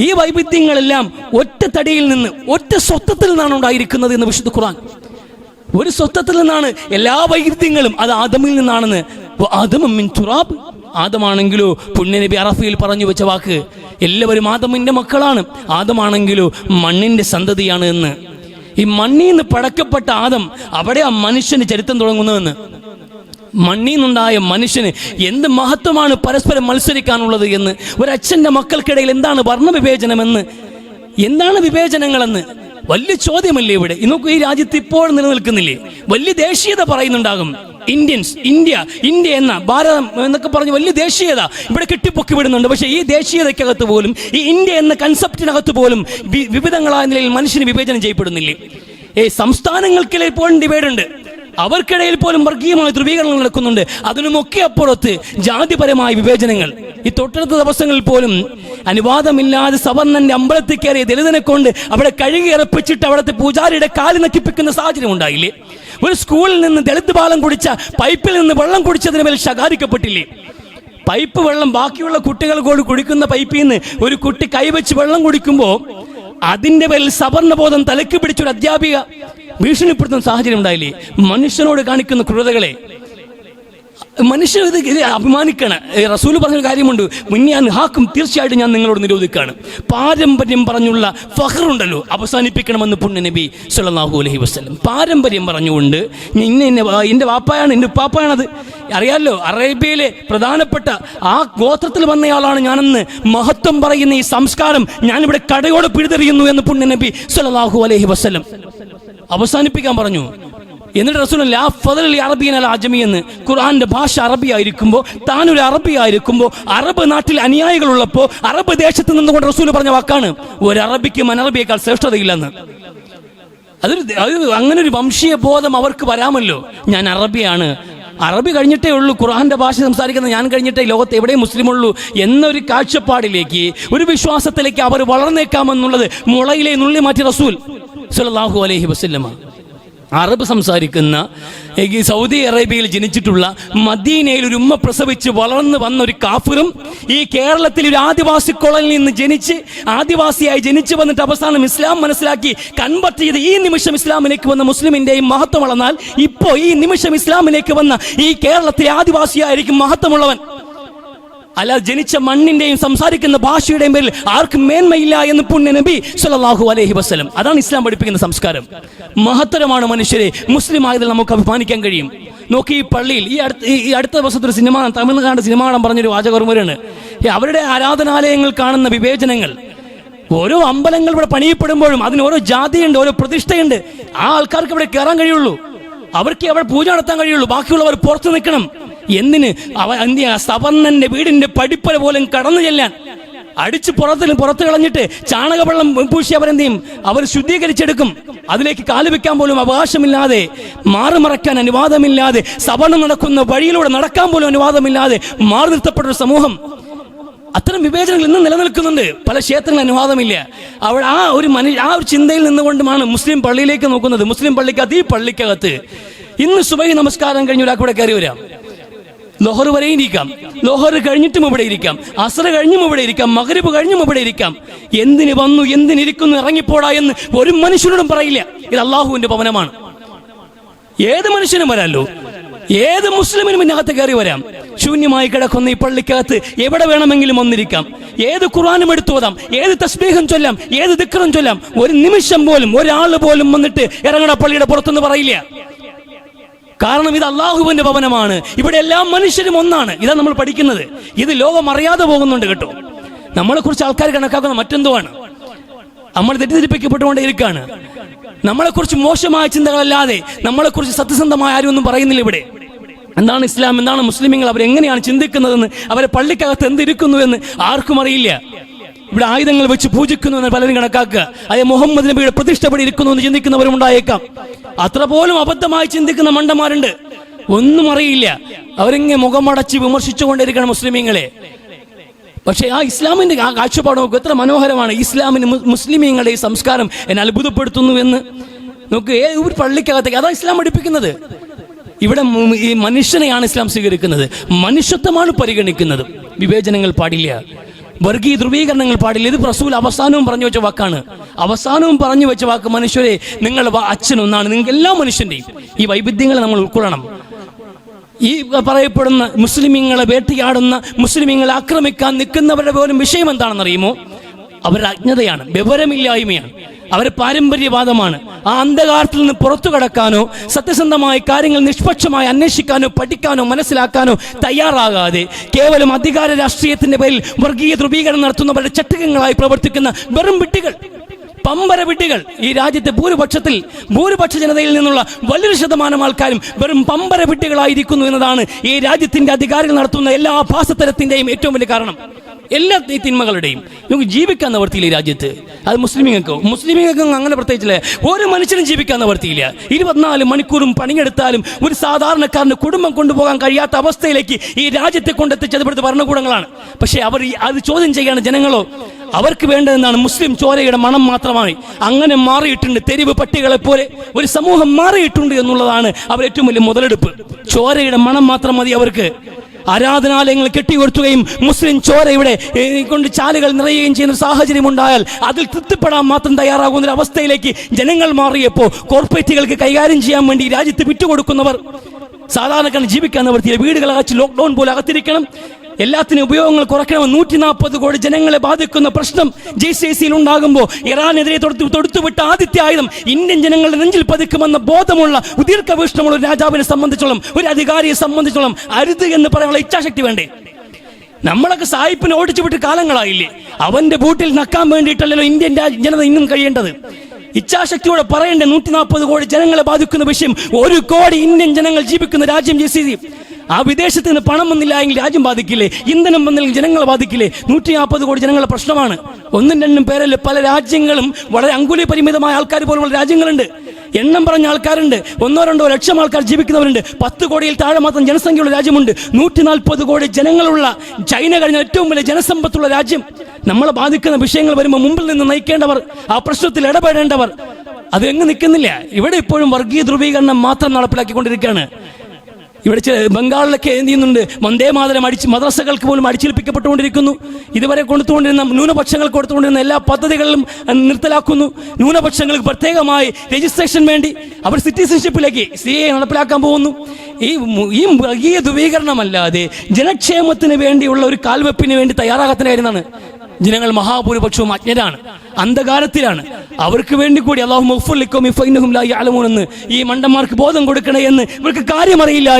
ഈ വൈവിധ്യങ്ങളെല്ലാം ഒറ്റ തടിയിൽ നിന്ന്, ഒറ്റ സ്വത്വത്തിൽ നിന്നാണ് ഉണ്ടായിരിക്കുന്നത് എന്ന് വിശുദ്ധ ഖുർആൻ. ഒരു സ്വത്വത്തിൽ നിന്നാണ് എല്ലാ വൈവിധ്യങ്ങളും, അത് ആദമിൽ നിന്നാണെന്ന്. ആദമും മിൻ തുറാബ്, ആദമാണെങ്കിലോ പുണ്യനബി അറഫയിൽ പറഞ്ഞു വെച്ച വാക്ക്, എല്ലാവരും ആദമിന്റെ മക്കളാണ്. ആദമാണെങ്കിലോ മണ്ണിന്റെ സന്തതിയാണ് എന്ന്. ഈ മണ്ണിൽ നിന്ന് പടക്കപ്പെട്ട ആദം, അവിടെ ആ മനുഷ്യന് ചരിത്രം തുടങ്ങുന്നതെന്ന്. മണ്ണിൽ നിന്നുണ്ടായ മനുഷ്യന് എന്ത് മഹത്വമാണ് പരസ്പരം മത്സരിക്കാനുള്ളത് എന്ന്. ഒരച്ഛൻ്റെ മക്കൾക്കിടയിൽ എന്താണ് വർണ്ണവിവേചനമെന്ന്, എന്താണ് വിവേചനങ്ങളെന്ന് വലിയ ചോദ്യമല്ലേ ഇവിടെ. ഇന്നൊക്കെ ഈ രാജ്യത്ത് ഇപ്പോൾ നിലനിൽക്കുന്നില്ലേ? വലിയ ദേശീയത പറയുന്നുണ്ടാകും. ഇന്ത്യൻസ്, ഇന്ത്യ എന്ന ഭാരതം എന്നൊക്കെ പറഞ്ഞ് വലിയ ദേശീയത ഇവിടെ കെട്ടിപ്പൊക്കി വിടുന്നുണ്ട്. പക്ഷേ ഈ ദേശീയതയ്ക്കകത്ത് പോലും, ഈ ഇന്ത്യ എന്ന കൺസെപ്റ്റിനകത്ത് പോലും വിവിധങ്ങളായ നിലയിൽ മനുഷ്യന് വിവേചനം ചെയ്യപ്പെടുന്നില്ലേ? സംസ്ഥാനങ്ങൾക്കിടയിൽ പോലും ഡിവൈഡുണ്ട്. അവർക്കിടയിൽ പോലും വർഗീയമായ ധ്രുവീകരണങ്ങൾ നടക്കുന്നുണ്ട്. അതിനുമൊക്കെ അപ്പുറത്ത് ജാതിപരമായ വിവേചനങ്ങൾ. ഈ തൊട്ടടുത്ത ദിവസങ്ങളിൽ പോലും അനുവാദമില്ലാതെ സവർണന്റെ അമ്പലത്തിൽ കയറിയ ദലിതനെ കൊണ്ട് അവിടെ കഴുകി ഇറപ്പിച്ചിട്ട് അവിടുത്തെ പൂജാരിയുടെ കാല് നക്കിപ്പിക്കുന്ന സാഹചര്യം ഉണ്ടായില്ലേ? ഒരു സ്കൂളിൽ നിന്ന് ദളിത് ബാലം കുടിച്ച പൈപ്പിൽ നിന്ന് വെള്ളം കുടിച്ചതിന് മേൽ ശകാരിക്കപ്പെട്ടില്ലേ? പൈപ്പ് വെള്ളം ബാക്കിയുള്ള കുട്ടികൾ കൂടി കുടിക്കുന്ന പൈപ്പിൽ നിന്ന് ഒരു കുട്ടി കൈവച്ച് വെള്ളം കുടിക്കുമ്പോൾ അതിന്റെ പേരിൽ സവർണബോധം തലക്ക് പിടിച്ചൊരു അധ്യാപിക ഭീഷണിപ്പെടുത്തുന്ന സാഹചര്യം ഉണ്ടായില്ലേ? മനുഷ്യനോട് കാണിക്കുന്ന ക്രൂരതകളെ മനുഷ്യർ ഇത് അഭിമാനിക്കണം. റസൂൽ പറഞ്ഞൊരു കാര്യമുണ്ട്, മുന്നിയാൻ ഹാക്കും, തീർച്ചയായിട്ടും ഞാൻ നിങ്ങളോട് നിരോധിക്കുകയാണ്. പാരമ്പര്യം പറഞ്ഞുള്ള ഫഖറുണ്ടല്ലോ, അവസാനിപ്പിക്കണമെന്ന് പുണ്യ നബി സല്ലല്ലാഹു അലൈഹി വസല്ലം. പാരമ്പര്യം പറഞ്ഞുകൊണ്ട് എൻ്റെ വാപ്പായാണ്, എൻ്റെ ഉപ്പാപ്പയാണത് അറിയാമല്ലോ, അറേബ്യയിലെ പ്രധാനപ്പെട്ട ആ ഗോത്രത്തിൽ വന്നയാളാണ് ഞാനെന്ന് മഹത്വം പറയുന്ന ഈ സംസ്കാരം ഞാനിവിടെ കടയോടെ പിഴുതെറിയുന്നു എന്ന് പുണ്യ നബി സല്ലല്ലാഹു അലൈഹി വസല്ലം അവസാനിപ്പിക്കാൻ പറഞ്ഞു. എന്നിട്ട് റസൂൽ ലാ ഫദൽ അറബിയൻ അൽ അജമി എന്ന്, ഖുർആന്റെ ഭാഷ അറബി ആയിരിക്കുമ്പോൾ, താനൊരു അറബി ആയിരിക്കുമ്പോൾ, അറബ് നാട്ടിൽ അനുയായികളുള്ളപ്പോൾ, അറബ് ദേശത്ത് നിന്നുകൊണ്ട് റസൂൽ പറഞ്ഞ വാക്കാണ്, ഒരു അറബിക്കും അനറബിയേക്കാൾ ശ്രേഷ്ഠതയില്ലെന്ന്. അങ്ങനെ ഒരു വംശീയ ബോധം അവർക്ക് വരാമല്ലോ. ഞാൻ അറബിയാണ്, അറബി കഴിഞ്ഞിട്ടേ ഉള്ളൂ, ഖുർആന്റെ ഭാഷ സംസാരിക്കുന്ന ഞാൻ കഴിഞ്ഞിട്ടേ ലോകത്ത് എവിടെയും മുസ്ലിമുള്ളൂ എന്നൊരു കാഴ്ചപ്പാടിലേക്ക്, ഒരു വിശ്വാസത്തിലേക്ക് അവർ വളർന്നേക്കാമെന്നുള്ളത് മുളയിലെ നുള്ളി മാറ്റി റസൂൽ സല്ലല്ലാഹു അലൈഹി വസല്ലമ. അറബ് സംസാരിക്കുന്ന സൗദി അറേബ്യയിൽ ജനിച്ചിട്ടുള്ള, മദീനയിൽ ഒരു ഉമ്മ പ്രസവിച്ച് വളർന്നു വന്ന ഒരു കാഫിറും, ഈ കേരളത്തിൽ ഒരു ആദിവാസി കോളനിയിൽ നിന്ന് ആദിവാസിയായി ജനിച്ചു വന്നിട്ട് അവസാനം ഇസ്ലാം മനസ്സിലാക്കി കൺവെർട്ട് ചെയ്ത് ഈ നിമിഷം ഇസ്ലാമിലേക്ക് വന്ന മുസ്ലിമിന്റെയും മഹത്വം വളർന്നാൽ, ഇപ്പോൾ ഈ നിമിഷം ഇസ്ലാമിലേക്ക് വന്ന ഈ കേരളത്തിലെ ആദിവാസിയായിരിക്കും മഹത്വമുള്ളവൻ. അല്ല, ജനിച്ച മണ്ണിന്റെയും സംസാരിക്കുന്ന ഭാഷയുടെയും പേരിൽ ആർക്കും മേന്മയില്ല എന്ന് പുണ്യ നബി സല്ലല്ലാഹു അലൈഹി വസല്ലം. അതാണ് ഇസ്ലാം പഠിപ്പിക്കുന്ന സംസ്കാരം. മഹത്തരമാണ് മനുഷ്യരെ. മുസ്ലിം ആയതിൽ നമുക്ക് അഭിമാനിക്കാൻ കഴിയും. നോക്കി, ഈ പള്ളിയിൽ ഈ അടുത്ത ദിവസത്തെ ഒരു സിനിമ, തമിഴ്നാട് സിനിമാടം പറഞ്ഞൊരു വാചകർമ്മരാണ്, അവരുടെ ആരാധനാലയങ്ങൾ കാണുന്ന വിവേചനങ്ങൾ. ഓരോ അമ്പലങ്ങൾ ഇവിടെ പണിയപ്പെടുമ്പോഴും അതിന് ഓരോ ജാതിയുണ്ട്, ഓരോ പ്രതിഷ്ഠയുണ്ട്. ആ ആൾക്കാർക്ക് ഇവിടെ കയറാൻ കഴിയുള്ളൂ, അവർക്ക് അവിടെ പൂജ നടത്താൻ കഴിയുള്ളൂ, ബാക്കിയുള്ളവർ പുറത്തു നിൽക്കണം. എന്തിന്? സവർണന്റെ വീടിന്റെ പടിപ്പല പോലും കടന്നു ചെല്ലാൻ അടിച്ച് പുറത്ത് കളഞ്ഞിട്ട് ചാണകവെള്ളം പൂശി അവരെന്ത് ചെയ്യും? അവർ ശുദ്ധീകരിച്ചെടുക്കും. അതിലേക്ക് കാല് വെക്കാൻ പോലും അവകാശമില്ലാതെ, മാറുമറയ്ക്കാൻ അനുവാദമില്ലാതെ, സവർണം നടക്കുന്ന വഴിയിലൂടെ നടക്കാൻ പോലും അനുവാദമില്ലാതെ മാറി നിർത്തപ്പെട്ട ഒരു സമൂഹം. അത്തരം വിവേചനങ്ങൾ ഇന്നും നിലനിൽക്കുന്നുണ്ട്. പല ക്ഷേത്രങ്ങൾ അനുവാദമില്ല. അവിടെ ആ ഒരു ചിന്തയിൽ നിന്നുകൊണ്ടുമാണ് മുസ്ലിം പള്ളിയിലേക്ക് നോക്കുന്നത്. മുസ്ലിം പള്ളിക്കകത്ത്, ഈ പള്ളിക്കകത്ത് ഇന്ന് സുബഹി നമസ്കാരം കഴിഞ്ഞ് ഒരാൾക്ക് ഇവിടെ കയറി വരാം, ലോഹർ വരെ ഇരിക്കാം, ലോഹർ കഴിഞ്ഞിട്ടും ഇവിടെ ഇരിക്കാം, അസ്ർ കഴിഞ്ഞും ഇവിടെ ഇരിക്കാം, മഗ്രിബ് കഴിഞ്ഞും ഇവിടെ ഇരിക്കാം. എന്തിന് വന്നു, എന്തിനിരിക്കുന്നു, ഇറങ്ങിപ്പോടാ എന്ന് ഒരു മനുഷ്യനോടും പറയില്ല. ഇത് അള്ളാഹുവിന്റെ ഭവനമാണ്. ഏത് മനുഷ്യനും വരാമല്ലോ, ഏത് മുസ്ലിമിനും ഇതിനകത്ത് കയറി വരാം. ശൂന്യമായി കിടക്കുന്ന ഈ പള്ളിക്കകത്ത് എവിടെ വേണമെങ്കിലും വന്നിരിക്കാം. ഏത് ഖുർആനും എടുത്തു ഓതാം, ഏത് തസ്ബീഹും ചൊല്ലാം, ഏത് ദിക്റും ചൊല്ലാം. ഒരു നിമിഷം പോലും ഒരാൾ പോലും വന്നിട്ട് ഇറങ്ങണ പള്ളിയുടെ പുറത്തുനിന്ന് പറയില്ല. കാരണം ഇത് അള്ളാഹുവിന്റെ ഭവനമാണ്. ഇവിടെ എല്ലാ മനുഷ്യരും ഒന്നാണ്. ഇതാ നമ്മൾ പഠിക്കുന്നത്. ഇത് ലോകം അറിയാതെ പോകുന്നുണ്ട് കേട്ടോ. നമ്മളെ കുറിച്ച് ആൾക്കാർ കണക്കാക്കുന്ന മറ്റെന്തോ ആണ്. നമ്മൾ തെറ്റിദ്ധരിപ്പിക്കപ്പെട്ടുകൊണ്ടേ ഇരിക്കുകയാണ്. നമ്മളെക്കുറിച്ച് മോശമായ ചിന്തകളല്ലാതെ നമ്മളെക്കുറിച്ച് സത്യസന്ധമായ ആരും ഒന്നും പറയുന്നില്ല ഇവിടെ. എന്താണ് ഇസ്ലാം, എന്താണ് മുസ്ലിമീങ്ങൾ, അവരെങ്ങനെയാണ് ചിന്തിക്കുന്നതെന്ന്, അവരെ പള്ളിക്കകത്ത് എന്തിരിക്കുന്നു എന്ന് ആർക്കും അറിയില്ല. ഇവിടെ ആയുധങ്ങൾ വെച്ച് പൂജിക്കുന്നു എന്ന് പലരും കണക്കാക്കുക. അതെ, മുഹമ്മദ് നബിയുടെ പ്രതിഷ്ഠപടി ഇരിക്കുന്നു എന്ന് ചിന്തിക്കുന്നവരും ഉണ്ടായേക്കാം. അത്ര പോലും അബദ്ധമായി ചിന്തിക്കുന്ന മണ്ടന്മാരുണ്ട്. ഒന്നും അറിയില്ല. അവരെങ്ങനെ മുഖമടച്ച് വിമർശിച്ചുകൊണ്ടിരിക്കണം മുസ്ലിമീങ്ങളെ. പക്ഷേ ആ ഇസ്ലാമിന്റെ ആ കാഴ്ചപ്പാട് നോക്കുക, എത്ര മനോഹരമാണ്. ഇസ്ലാമിന് മുസ്ലിമീങ്ങളുടെ ഈ സംസ്കാരം എന്നെ അത്ഭുതപ്പെടുത്തുന്നു എന്ന് നോക്ക്. ഒരു പള്ളിക്കകത്തേക്ക് അതാ ഇസ്ലാം പഠിപ്പിക്കുന്നത്. ഇവിടെ ഈ മനുഷ്യനെയാണ് ഇസ്ലാം സ്വീകരിക്കുന്നത്, മനുഷ്യത്വമാണ് പരിഗണിക്കുന്നത്. വിവേചനങ്ങൾ പാടില്ല, വർഗീയ ധ്രുവീകരണങ്ങൾ പാടില്ല. ഇത് റസൂൽ അവസാനവും പറഞ്ഞു വെച്ച വാക്കാണ്. അവസാനവും പറഞ്ഞു വെച്ച വാക്ക്, മനുഷ്യരെ നിങ്ങൾ അച്ഛനൊന്നാണ്. നിങ്ങൾക്ക് എല്ലാ മനുഷ്യൻ്റെയും ഈ വൈവിധ്യങ്ങളെ നമ്മൾ ഉൾക്കൊള്ളണം. ഈ പറയപ്പെടുന്ന മുസ്ലിമീങ്ങളെ വേട്ടയാടുന്ന, മുസ്ലിമീങ്ങളെ ആക്രമിക്കാൻ നിൽക്കുന്നവരുടെ പോലും വിഷയം എന്താണെന്നറിയുമോ? അവരുടെ അജ്ഞതയാണ്, വിവരമില്ലായ്മയാണ്, അവരുടെ പാരമ്പര്യവാദമാണ്. ആ അന്ധകാരത്തിൽ നിന്ന് പുറത്തു കടക്കാനോ സത്യസന്ധമായ കാര്യങ്ങൾ നിഷ്പക്ഷമായി അന്വേഷിക്കാനോ പഠിക്കാനോ മനസ്സിലാക്കാനോ തയ്യാറാകാതെ കേവലം അധികാര രാഷ്ട്രീയത്തിന്റെ പേരിൽ വർഗീയ ധ്രുവീകരണം നടത്തുന്നവരുടെ ചട്ടകങ്ങളായി പ്രവർത്തിക്കുന്ന വെറും വിഡ്ഢികൾ, പമ്പര വിഡ്ഢികൾ. ഈ രാജ്യത്തെ ഭൂരിപക്ഷ ജനതയിൽ നിന്നുള്ള വലിയൊരു ശതമാനം ആൾക്കാരും വെറും പമ്പര വിഡ്ഢികളായിരിക്കുന്നു എന്നതാണ് ഈ രാജ്യത്തിന്റെ അധികാരികൾ നടത്തുന്ന എല്ലാ ഭാസത്തരത്തിന്റെയും ഏറ്റവും വലിയ കാരണം. എല്ലാ തിന്മകളുടെയും നമുക്ക് ജീവിക്കാൻ നിവർത്തിയില്ല ഈ രാജ്യത്ത്. അത് മുസ്ലിമീങ്ങൾക്കും അങ്ങനെ പ്രത്യേകിച്ചില്ല. ഒരു മനുഷ്യനും ജീവിക്കാൻ നിവർത്തിയില്ല. 24 മണിക്കൂറും പണിയെടുത്താലും ഒരു സാധാരണക്കാരന് കുടുംബം കൊണ്ടുപോകാൻ കഴിയാത്ത അവസ്ഥയിലേക്ക് ഈ രാജ്യത്തെ കൊണ്ടെത്തിച്ചത് ഇവിടുത്തെ ഭരണകൂടങ്ങളാണ്. പക്ഷേ അവർ അത് ചോദ്യം ചെയ്യാണ് ജനങ്ങളോ. അവർക്ക് വേണ്ടതെന്നാണ് മുസ്ലിം ചോരയുടെ മണം മാത്രമായി. അങ്ങനെ മാറിയിട്ടുണ്ട്, തെരുവ് പട്ടികളെ പോലെ ഒരു സമൂഹം മാറിയിട്ടുണ്ട് എന്നുള്ളതാണ് അവർ ഏറ്റവും വലിയ മുതലെടുപ്പ്. ചോരയുടെ മണം മാത്രം മതി അവർക്ക്. ആരാധനാലയങ്ങൾ കെട്ടിയുയർത്തുകയും മുസ്ലിം ചോരയുടെ കൊണ്ട് ചാലുകൾ നിറയുകയും ചെയ്യുന്ന സാഹചര്യം ഉണ്ടായാൽ അതിൽ തൃപ്തിപ്പെടാൻ മാത്രം തയ്യാറാകുന്ന ഒരു അവസ്ഥയിലേക്ക് ജനങ്ങൾ മാറിയപ്പോൾ കോർപ്പറേറ്റുകൾക്ക് കൈകാര്യം ചെയ്യാൻ വേണ്ടി രാജ്യത്ത് വിട്ടുകൊടുക്കുന്നവർ സാധാരണക്കാരന് ജീവിക്കാൻ നിവർത്തിയില്ല. വീടുകൾ അകച്ച് ലോക്ക്ഡൌൺ പോലെ അകത്തിരിക്കണം, എല്ലാത്തിനും ഉപയോഗങ്ങൾ കുറയ്ക്കണം. 140 കോടി ജനങ്ങളെ ബാധിക്കുന്ന പ്രശ്നം GCC ഉണ്ടാകുമ്പോൾ ഇറാനെതിരെ തൊടുത്തുവിട്ട ആദ്യത്തെ ആയുധം ഇന്ത്യൻ ജനങ്ങളുടെ നെഞ്ചിൽ പതിക്കുമെന്ന ബോധമുള്ള ദീർഘവീക്ഷണമുള്ള ഒരു രാജാവിനെ സംബന്ധിച്ചോളം, ഒരു അധികാരിയെ സംബന്ധിച്ചോളം അരുത് എന്ന് പറയാനുള്ള ഇച്ഛാശക്തി വേണ്ടേ? നമ്മളൊക്കെ സായിപ്പിനെ ഓടിച്ചു വിട്ട് കാലങ്ങളായില്ലേ? അവന്റെ ബൂട്ടിൽ നക്കാൻ വേണ്ടിയിട്ടല്ലോ ഇന്ത്യൻ ജനത ഇന്നും കഴിയേണ്ടത്. ഇച്ഛാശക്തിയോടെ പറയേണ്ട 140 കോടി ജനങ്ങളെ ബാധിക്കുന്ന വിഷയം. 1 കോടി ഇന്ത്യൻ ജനങ്ങൾ ജീവിക്കുന്ന രാജ്യം GCC. ആ വിദേശത്ത് നിന്ന് പണം വന്നില്ല എങ്കിൽ രാജ്യം ബാധിക്കില്ലേ? ഇന്ധനം വന്നില്ലെങ്കിൽ ജനങ്ങളെ ബാധിക്കില്ലേ? 140 കോടി ജനങ്ങളുടെ പ്രശ്നമാണ്. 1-2 പേരല്ല, പല രാജ്യങ്ങളും വളരെ അങ്കുലി പരിമിതമായ ആൾക്കാർ പോലുള്ള രാജ്യങ്ങളുണ്ട്. എണ്ണം പറഞ്ഞ ആൾക്കാരുണ്ട്. 1-2 ലക്ഷം ആൾക്കാർ ജീവിക്കുന്നവരുണ്ട്. 10 കോടിയിൽ താഴെ മാത്രം ജനസംഖ്യയുള്ള രാജ്യമുണ്ട്. 140 കോടി ജനങ്ങളുള്ള ചൈന കഴിഞ്ഞ ഏറ്റവും വലിയ ജനസമ്പത്തുള്ള രാജ്യം. നമ്മളെ ബാധിക്കുന്ന വിഷയങ്ങൾ വരുമ്പോൾ മുമ്പിൽ നിന്ന് നയിക്കേണ്ടവർ, ആ പ്രശ്നത്തിൽ ഇടപെടേണ്ടവർ അത് എങ്ങ് നിൽക്കുന്നില്ല. ഇവിടെ ഇപ്പോഴും വർഗീയ ധ്രുവീകരണം മാത്രം നടപ്പിലാക്കിക്കൊണ്ടിരിക്കുകയാണ്. ഇവിടെ ബംഗാളിലൊക്കെ എന്ത് ചെയ്യുന്നുണ്ട്? വന്ദേ മാതരം മദ്രസകൾക്ക് പോലും അടിച്ചേൽപ്പിക്കപ്പെട്ടുകൊണ്ടിരിക്കുന്നു. ഇതുവരെ കൊടുത്തുകൊണ്ടിരുന്ന ന്യൂനപക്ഷങ്ങൾക്ക് കൊടുത്തുകൊണ്ടിരുന്ന എല്ലാ പദ്ധതികളിലും നിർത്തലാക്കുന്നു. ന്യൂനപക്ഷങ്ങൾക്ക് പ്രത്യേകമായി രജിസ്ട്രേഷൻ വേണ്ടി അവർ സിറ്റിസൺഷിപ്പിലേക്ക് CAA നടപ്പിലാക്കാൻ പോകുന്നു. ഈ വർഗീയ ധ്രുവീകരണമല്ലാതെ ജനക്ഷേമത്തിന് വേണ്ടിയുള്ള ഒരു കാൽവെപ്പിന് വേണ്ടി തയ്യാറാകാത്ത കാര്യമാണ്. ജനങ്ങൾ മഹാഭൂരിപക്ഷവും അജ്ഞരാണ്, അന്ധകാരത്തിലാണ്. അവർക്ക് വേണ്ടി കൂടി എന്ന് ഈ മണ്ടന്മാർക്ക് ബോധം കൊടുക്കണേ എന്ന്, ഇവർക്ക് കാര്യമറിയില്ല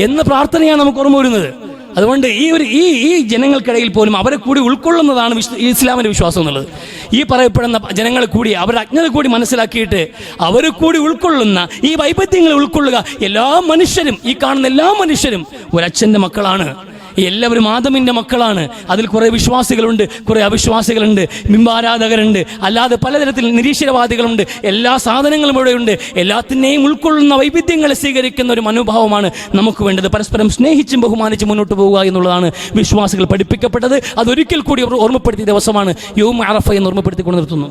എന്ന് പ്രാർത്ഥനയാണ് നമുക്ക് ഓർമ്മ വരുന്നത്. അതുകൊണ്ട് ഈ ജനങ്ങൾക്കിടയിൽ പോലും അവരെ കൂടി ഉൾക്കൊള്ളുന്നതാണ് ഇസ്ലാമിന്റെ വിശ്വാസം എന്നുള്ളത്. ഈ പറയപ്പെടുന്ന ജനങ്ങൾ കൂടി അവരുടെ അജ്ഞത കൂടി മനസ്സിലാക്കിയിട്ട് അവർ കൂടി ഉൾക്കൊള്ളുന്ന ഈ വൈവിധ്യങ്ങൾ ഉൾക്കൊള്ളുക. എല്ലാ മനുഷ്യരും, ഈ കാണുന്ന എല്ലാ മനുഷ്യരും ഒരച്ഛൻ്റെ മക്കളാണ്. എല്ലാവരും ആദമിന്റെ മക്കളാണ്. അതിൽ കുറെ വിശ്വാസികളുണ്ട്, കുറെ അവിശ്വാസികളുണ്ട്, ബിംബാരാധകരുണ്ട്, അല്ലാതെ പലതരത്തിൽ നിരീശ്വരവാദികളുണ്ട്. എല്ലാ സാധനങ്ങളും ഇവിടെയുണ്ട്. എല്ലാത്തിനെയും ഉൾക്കൊള്ളുന്ന വൈവിധ്യങ്ങളെ സ്വീകരിക്കുന്ന ഒരു മനോഭാവമാണ് നമുക്ക് വേണ്ടത്. പരസ്പരം സ്നേഹിച്ചും ബഹുമാനിച്ചും മുന്നോട്ട് പോവുക എന്നുള്ളതാണ് വിശ്വാസികൾ പഠിപ്പിക്കപ്പെട്ടത്. അതൊരിക്കൽ കൂടി ഓർമ്മപ്പെടുത്തിയ ദിവസമാണ് യൗം അറഫ എന്ന് ഓർമ്മപ്പെടുത്തിക്കൊണ്ട് നിർത്തുന്നു.